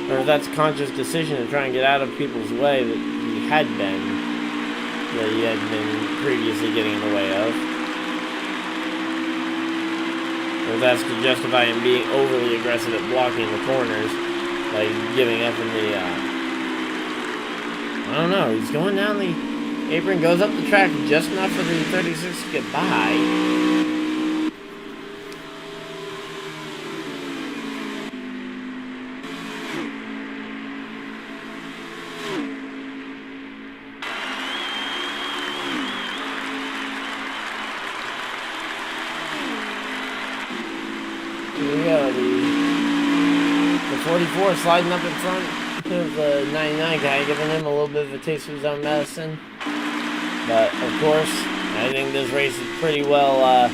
or if that's a conscious decision to try and get out of people's way that he had been previously getting in the way of. Or that's to justify him being overly aggressive at blocking the corners, like giving up in the, I don't know, he's going down the apron, goes up the track just enough for the 36 to get by. Here we go, the 44 sliding up in front of the 99 guy, giving him a little bit of a taste of his own medicine. But, of course, I think this race is pretty well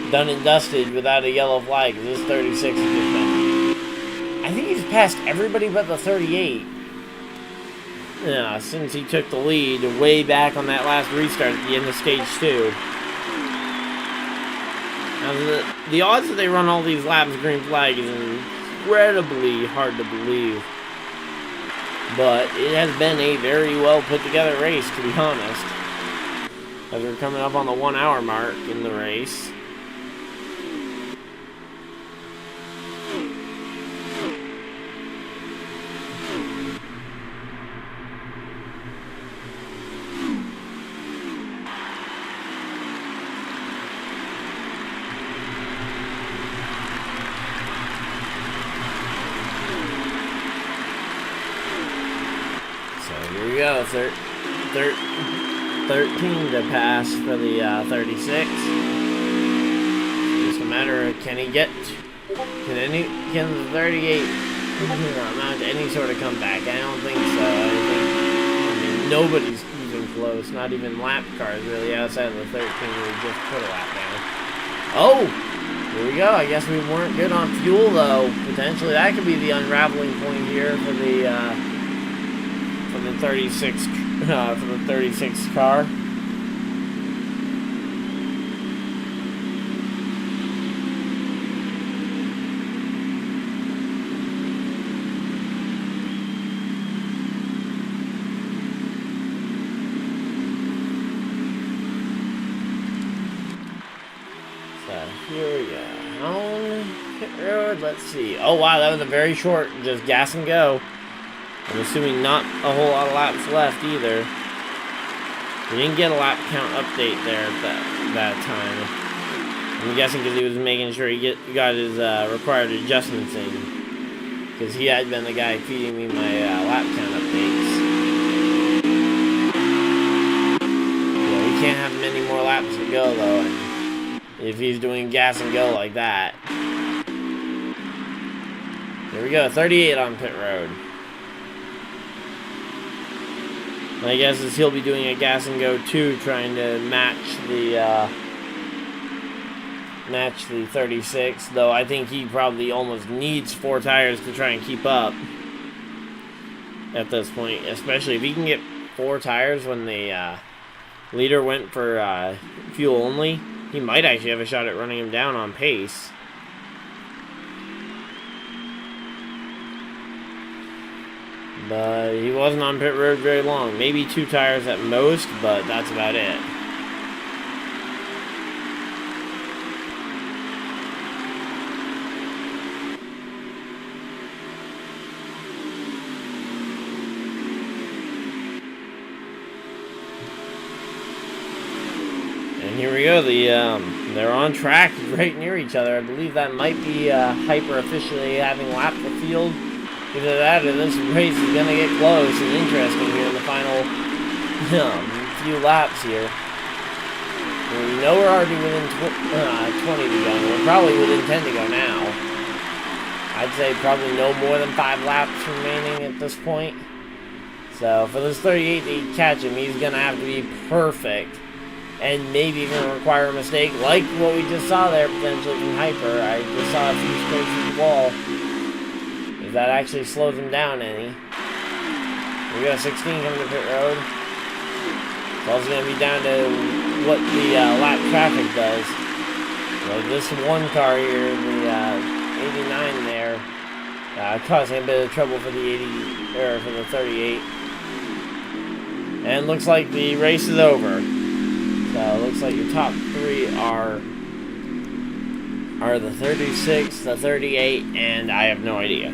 done and dusted without a yellow flag. This 36 has just been... I think he's passed everybody but the 38. Yeah, since he took the lead way back on that last restart at the end of stage 2. Now, the odds that they run all these laps green flag is incredibly hard to believe. But it has been a very well put together race, to be honest. As we're coming up on the 1 hour mark in the race. So here we go, 13 to pass for the 36. Just a matter of can the 38 mount any sort of comeback? I don't think so. I mean, nobody's even close. Not even lap cars really outside of the 13 who just put a lap down. Oh, here we go. I guess we weren't good on fuel though. Potentially that could be the unraveling point here for the 36 for the 36 car. here we go. On pit road, let's see. Oh wow, that was a very short, just gas and go. I'm assuming not a whole lot of laps left either. We didn't get a lap count update there at that time. I'm guessing because he was making sure he got his required adjustments in. Because he had been the guy feeding me my lap count updates. Yeah, we can't have many more laps to go though. If he's doing gas and go like that. Here we go, 38 on pit road. My guess is he'll be doing a gas and go too, trying to match the 36. Though I think he probably almost needs 4 tires to try and keep up at this point, especially if he can get 4 tires when the leader went for fuel only. He might actually have a shot at running him down on pace. But he wasn't on pit road very long. Maybe 2 tires at most, but that's about it. And here we go. They're on track right near each other. I believe that might be Hyper officially having lapped the field. Either that or this race is going to get close and interesting here in the final few laps here. We know we're already within 20 to go. We're probably within 10 to go now. I'd say probably no more than 5 laps remaining at this point. So for this 38 to catch him, he's going to have to be perfect. And maybe even require a mistake like what we just saw there potentially from Hyper. I just saw a few straight through the wall. If that actually slows him down any. We got 16 coming to pit road. It's also going to be down to what the lap traffic does. Like this one car here, the 89 there, causing a bit of trouble for the 38. And looks like the race is over. So it looks like your top 3 are the 36, the 38, and I have no idea.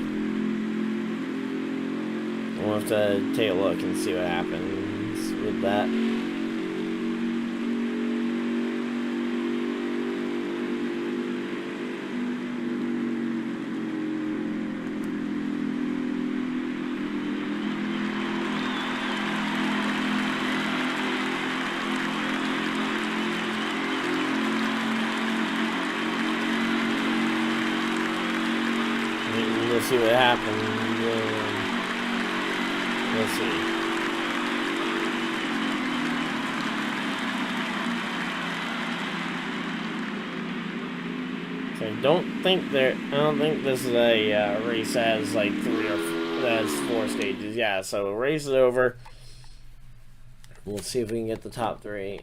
We'll have to take a look and see what happens with that. We'll see what happens. Let's see. So I don't think this is a race that has like 4 stages. Yeah, so race is over. We'll see if we can get the top 3.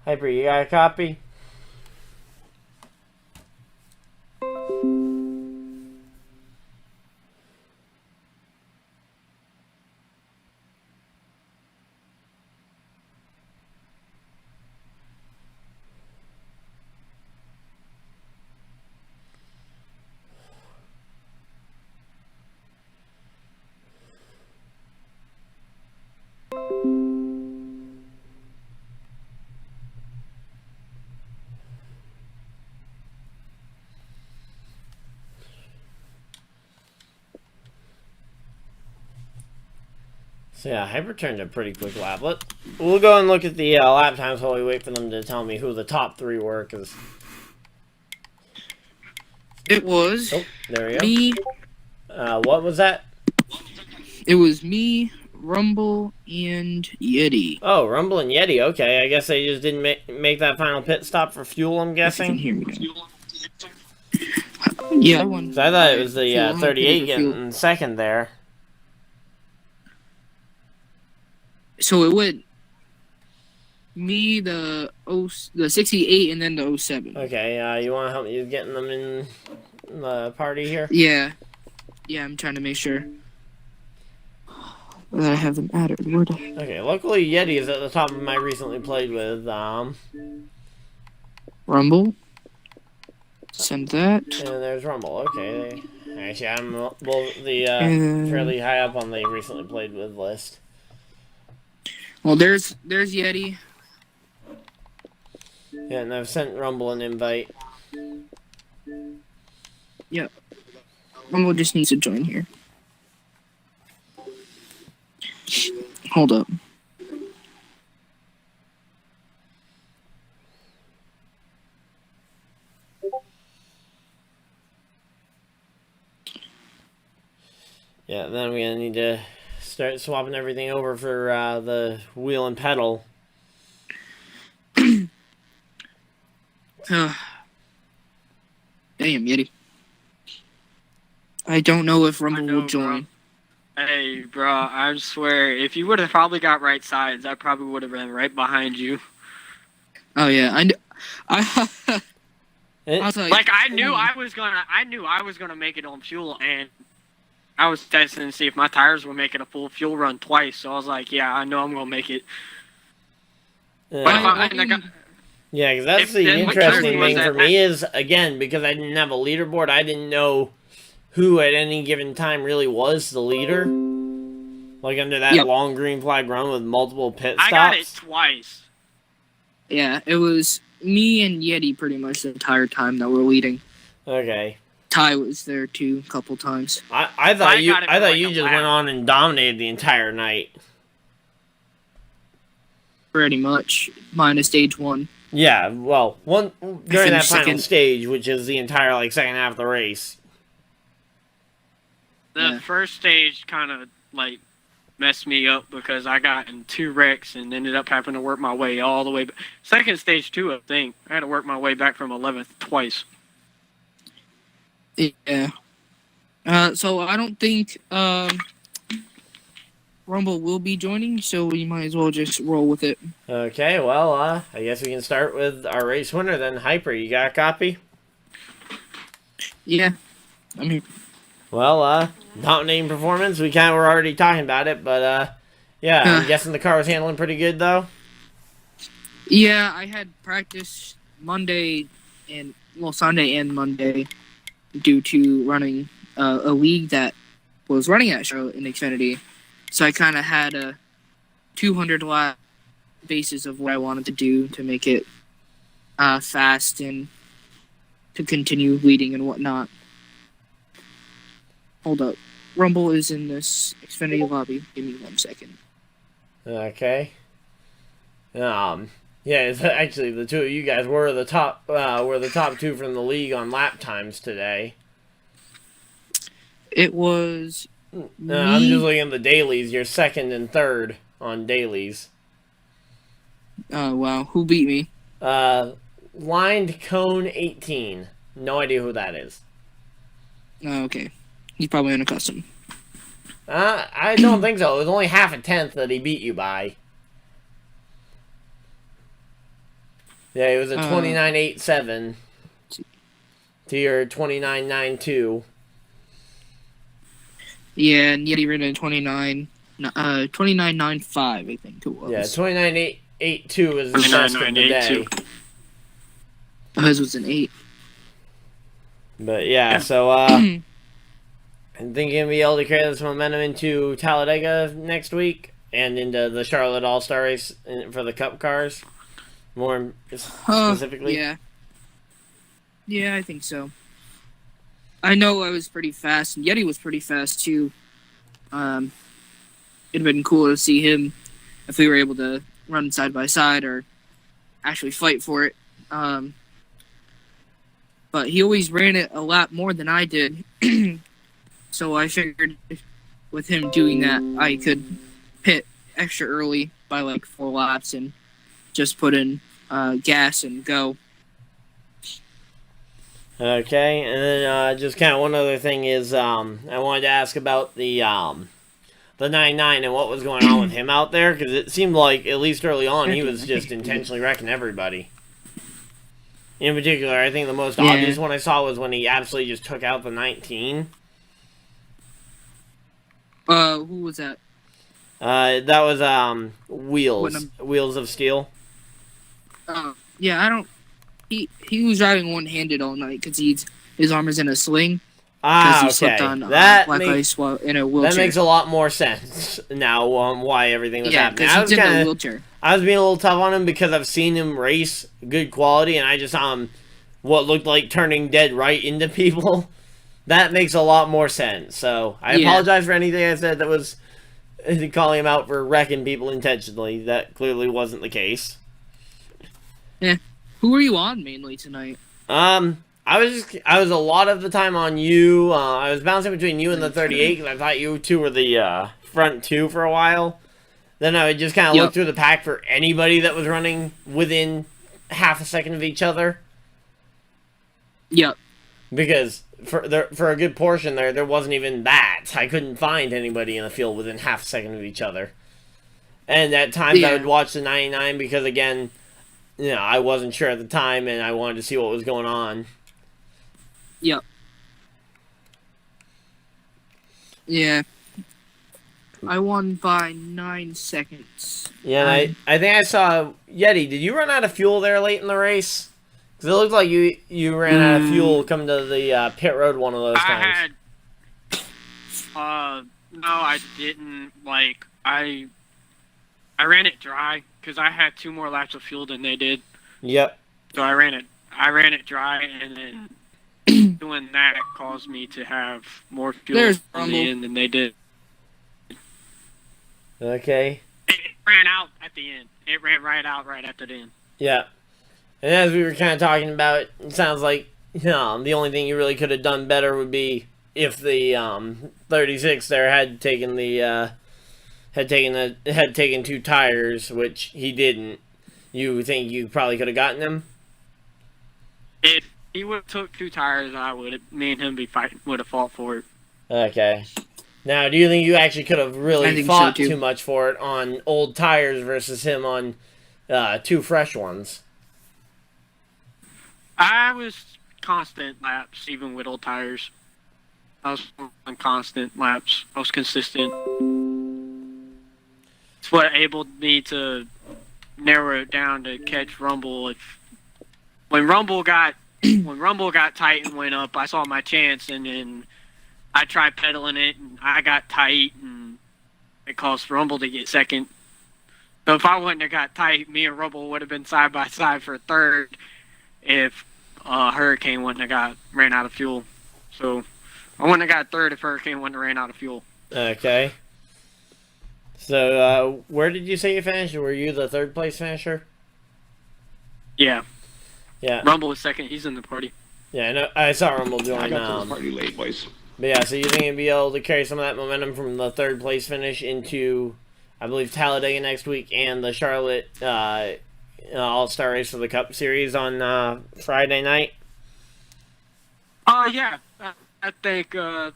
Hyper, you got a copy? So yeah, Hyper turned a pretty quick lap. We'll go and look at the lap times while we wait for them to tell me who the top 3 were. Cause it was there we go. Me. What was that? It was me, Rumble, and Yeti. Oh, Rumble and Yeti. Okay, I guess they just didn't make that final pit stop for fuel, I'm guessing. You can hear me now. Yeah, I won. So I thought it was the 38 getting second there. So it went me, the 68, and then the 07. Okay, you want to help me getting them in the party here? Yeah. Yeah, I'm trying to make sure. that I have them added. Where the Okay, luckily Yeti is at the top of my recently played with. Rumble? Send that. And there's Rumble. Okay, actually, I'm both the And fairly high up on the recently played with list. well, there's Yeti. Yeah, and I've sent Rumble an invite. Yep. Rumble just needs to join here. Hold up. Yeah, then we're gonna need to start swapping everything over for the wheel and pedal. Damn, Yeti. I don't know if Rumble will join. Hey, bro, I swear, if you would have probably got right sides, I probably would have been right behind you. Oh yeah, I'll tell you. Like I knew I was gonna make it on fuel, and I was testing to see if my tires were making a full fuel run twice. So I was like, yeah, I know I'm gonna make it. Yeah, because that's the interesting thing for me is, again, because I didn't have a leaderboard, I didn't know who at any given time really was the leader. Like under that long green flag run with multiple pit stops. I got it twice. Yeah, it was me and Yeti pretty much the entire time that we're leading. Okay. Ty was there too a couple times. I thought you just went on and dominated the entire night. Pretty much, minus stage 1. Yeah, well, during that final stage, which is the entire second half of the race. The first stage kind of messed me up because I got in 2 wrecks and ended up having to work my way all the way back. Second stage 2, I think. I had to work my way back from 11th twice. Yeah. So I don't think Rumble will be joining, so we might as well just roll with it. Okay, well, I guess we can start with our race winner then. Hyper, you got a copy? Yeah. I'm here. Well, dominating performance. We were already talking about it, but yeah, I'm guessing the car was handling pretty good though. Yeah, I had practice Sunday and Monday due to running a league that was running at Charlotte in Xfinity. So I kind of had a 200 lap basis of what I wanted to do to make it fast and to continue leading and whatnot. Hold up. Rumble is in this Xfinity lobby. Give me 1 second. Okay. Yeah, it's actually the two of you guys were the top 2 from the league on lap times today. It was I'm just looking at the dailies. You're second and third on dailies. Oh, wow. Who beat me? Lined Cone 18. No idea who that is. Oh, okay. He's probably in a custom. I don't think so. It was only half a tenth that he beat you by. Yeah, it was a 29.87 to your 29.92. Yeah, and Yeti ran a 29.95, I think it was. Yeah, 29.82 was the best of the day. His was an 8. But yeah, so I'm thinking we'll be able to carry this momentum into Talladega next week and into the Charlotte All-Star race for the Cup cars, more specifically. Yeah, I think so. I know I was pretty fast, and Yeti was pretty fast too. It'd have been cool to see him if we were able to run side by side or actually fight for it. But he always ran it a lot more than I did. So I figured with him doing that, I could pit extra early by 4 laps and just put in gas and go. Okay, and then just kind of one other thing is I wanted to ask about the 99 and what was going on with him out there, because it seemed like, at least early on, he was just intentionally wrecking everybody. In particular, I think the most obvious one I saw was when he absolutely just took out the 19. Who was that? That was What Wheels. Wheels of Steel. Yeah, I don't. He was driving one-handed all night because his arm is in a sling because he slipped on black ice while in a wheelchair. That makes a lot more sense now. Why everything was happening. Yeah, because he's in a wheelchair. I was being a little tough on him because I've seen him race good quality, and I just saw him what looked like turning dead right into people. That makes a lot more sense. So I apologize for anything I said that was calling him out for wrecking people intentionally. That clearly wasn't the case. Yeah. Who were you on mainly tonight? I was a lot of the time on you. I was bouncing between you and the 38 because I thought you two were the front two for a while. Then I would just kind of look through the pack for anybody that was running within half a second of each other. Yep. Because for a good portion there wasn't even that. I couldn't find anybody in the field within half a second of each other. And at times I would watch the 99 because, again, I wasn't sure at the time and I wanted to see what was going on. Yep. Yeah. I won by 9 seconds. Yeah, and I think I saw Yeti. Did you run out of fuel there late in the race? Because it looked like you ran out of fuel coming to the pit road one of those times. No, I didn't. Like, I ran it dry because I had 2 more laps of fuel than they did. Yep. So I ran it dry, and then doing that caused me to have more fuel on the end than they did. Okay. It ran out at the end. It ran right out right at the end. Yeah. And as we were kind of talking about, it sounds like the only thing you really could have done better would be if the 36 there had taken had taken 2 tires, which he didn't. You think you probably could have gotten him? If he would have took 2 tires, me and him would have fought for it. Okay. Now, do you think you actually could have really fought too much for it on old tires versus him on 2 fresh ones? I was constant laps, even with old tires. I was on constant laps. I was consistent. It's what enabled me to narrow it down to catch Rumble. When Rumble got tight and went up, I saw my chance, and then I tried pedaling it, and I got tight, and it caused Rumble to get second. So if I wouldn't have got tight, me and Rumble would have been side by side for third if Hurricane wouldn't have ran out of fuel. So I wouldn't have got third if Hurricane wouldn't have ran out of fuel. Okay. So where did you say you finished? Were you the 3rd place finisher? Yeah. Yeah. Rumble was second. He's in the party. Yeah, I saw Rumble join. I got to the party late, boys. But yeah, so you think you'd be able to carry some of that momentum from the 3rd place finish into, I believe, Talladega next week and the Charlotte All-Star Race for the Cup Series on Friday night? Yeah. I think I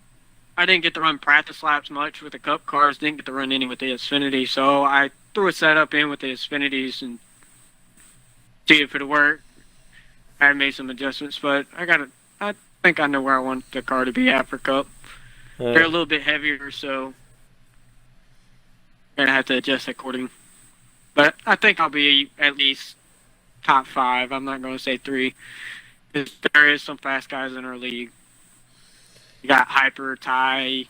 didn't get to run practice laps much with the Cup cars. Didn't get to run any with the Xfinity, so I threw a setup in with the Xfinities and see if it would work. I made some adjustments, but I think I know where I want the car to be at for Cup. They're a little bit heavier, so I'm gonna have to adjust accordingly. But I think I'll be at least top 5. I'm not gonna say 3, because there is some fast guys in our league. You got Hyper, Ty, a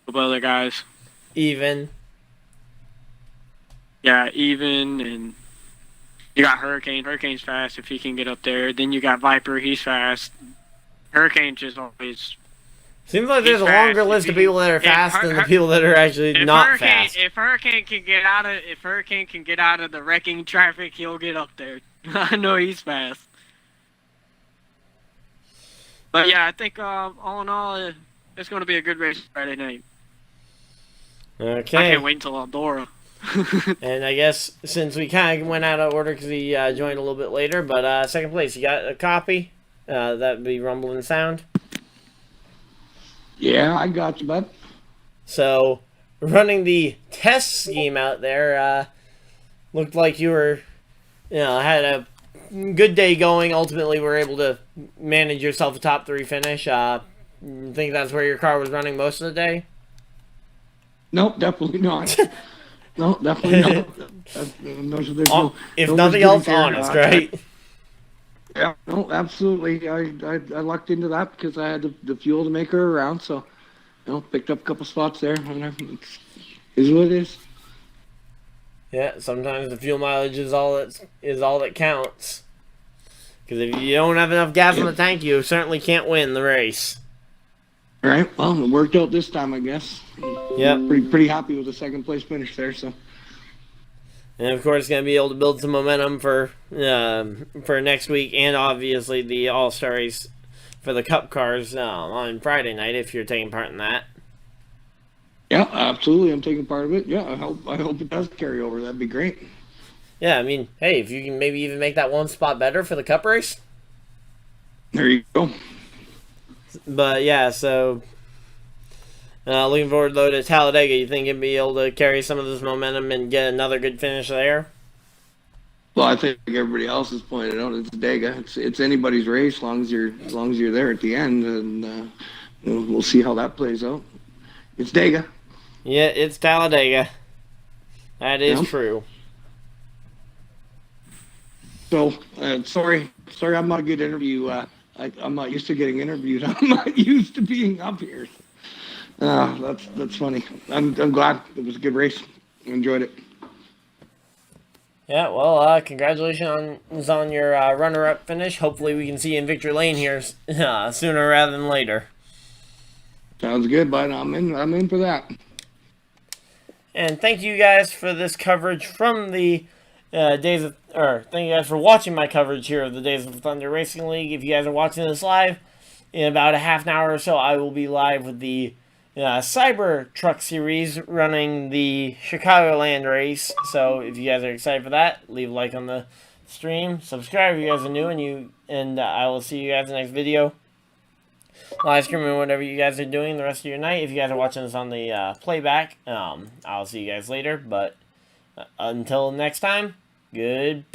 couple other guys. Even. Yeah, Even, and you got Hurricane. Hurricane's fast if he can get up there. Then you got Viper. He's fast. Hurricane's just always... Seems like there's a longer list of people that are fast than the people that are actually not fast. If Hurricane can get out of the wrecking traffic, he'll get up there. I know he's fast. But yeah, I think all in all, it's going to be a good race Friday night. Okay. I can't wait until Eldora. And I guess since we kind of went out of order because he joined a little bit later, but 2nd place, you got a copy? That would be Rumble and Sound. Yeah, I got you, bud. So, running the test scheme out there, looked like you were, had a good day going. Ultimately, were able to manage yourself a top 3 finish. Think that's where your car was running most of the day? Nope, definitely not. No, definitely not. There's If no nothing misgivings else, here. honest, right? Yeah, no, absolutely. I lucked into that because I had the fuel to make her around, so picked up a couple spots there. It's is what it is. Yeah, sometimes the fuel mileage is all that counts. Because if you don't have enough gas in the tank, you certainly can't win the race. All right. Well, it worked out this time, I guess. Yep. Pretty happy with the second place finish there. So. And of course, going to be able to build some momentum for next week, and obviously the All-Star race for the Cup cars on Friday night if you're taking part in that. Yeah, absolutely. I'm taking part of it. Yeah, I hope it does carry over. That'd be great. Yeah, I mean, hey, if you can maybe even make that one spot better for the Cup race. There you go. But yeah, so looking forward though to Talladega. You think you'll be able to carry some of this momentum and get another good finish there? Well, I think everybody else has pointed out it's Dega. It's anybody's race, as long as you're there at the end, and we'll see how that plays out. It's Dega. Yeah, it's Talladega. That is true. So sorry, I'm not a good interview. I'm not used to getting interviewed. I'm not used to being up here. That's funny. I'm glad it was a good race. Enjoyed it. Yeah, well, congratulations on your runner-up finish. Hopefully we can see you in victory lane here sooner rather than later. Sounds good, bud. I'm in for that. And thank you guys for this coverage from the thank you guys for watching my coverage here of the Days of Thunder Racing League. If you guys are watching this live, in about a half an hour or so, I will be live with the Cyber Truck Series running the Chicagoland race. So if you guys are excited for that, leave a like on the stream, subscribe if you guys are new, and I will see you guys in the next video. Live streaming whatever you guys are doing the rest of your night. If you guys are watching this on the playback, I'll see you guys later. But until next time, good.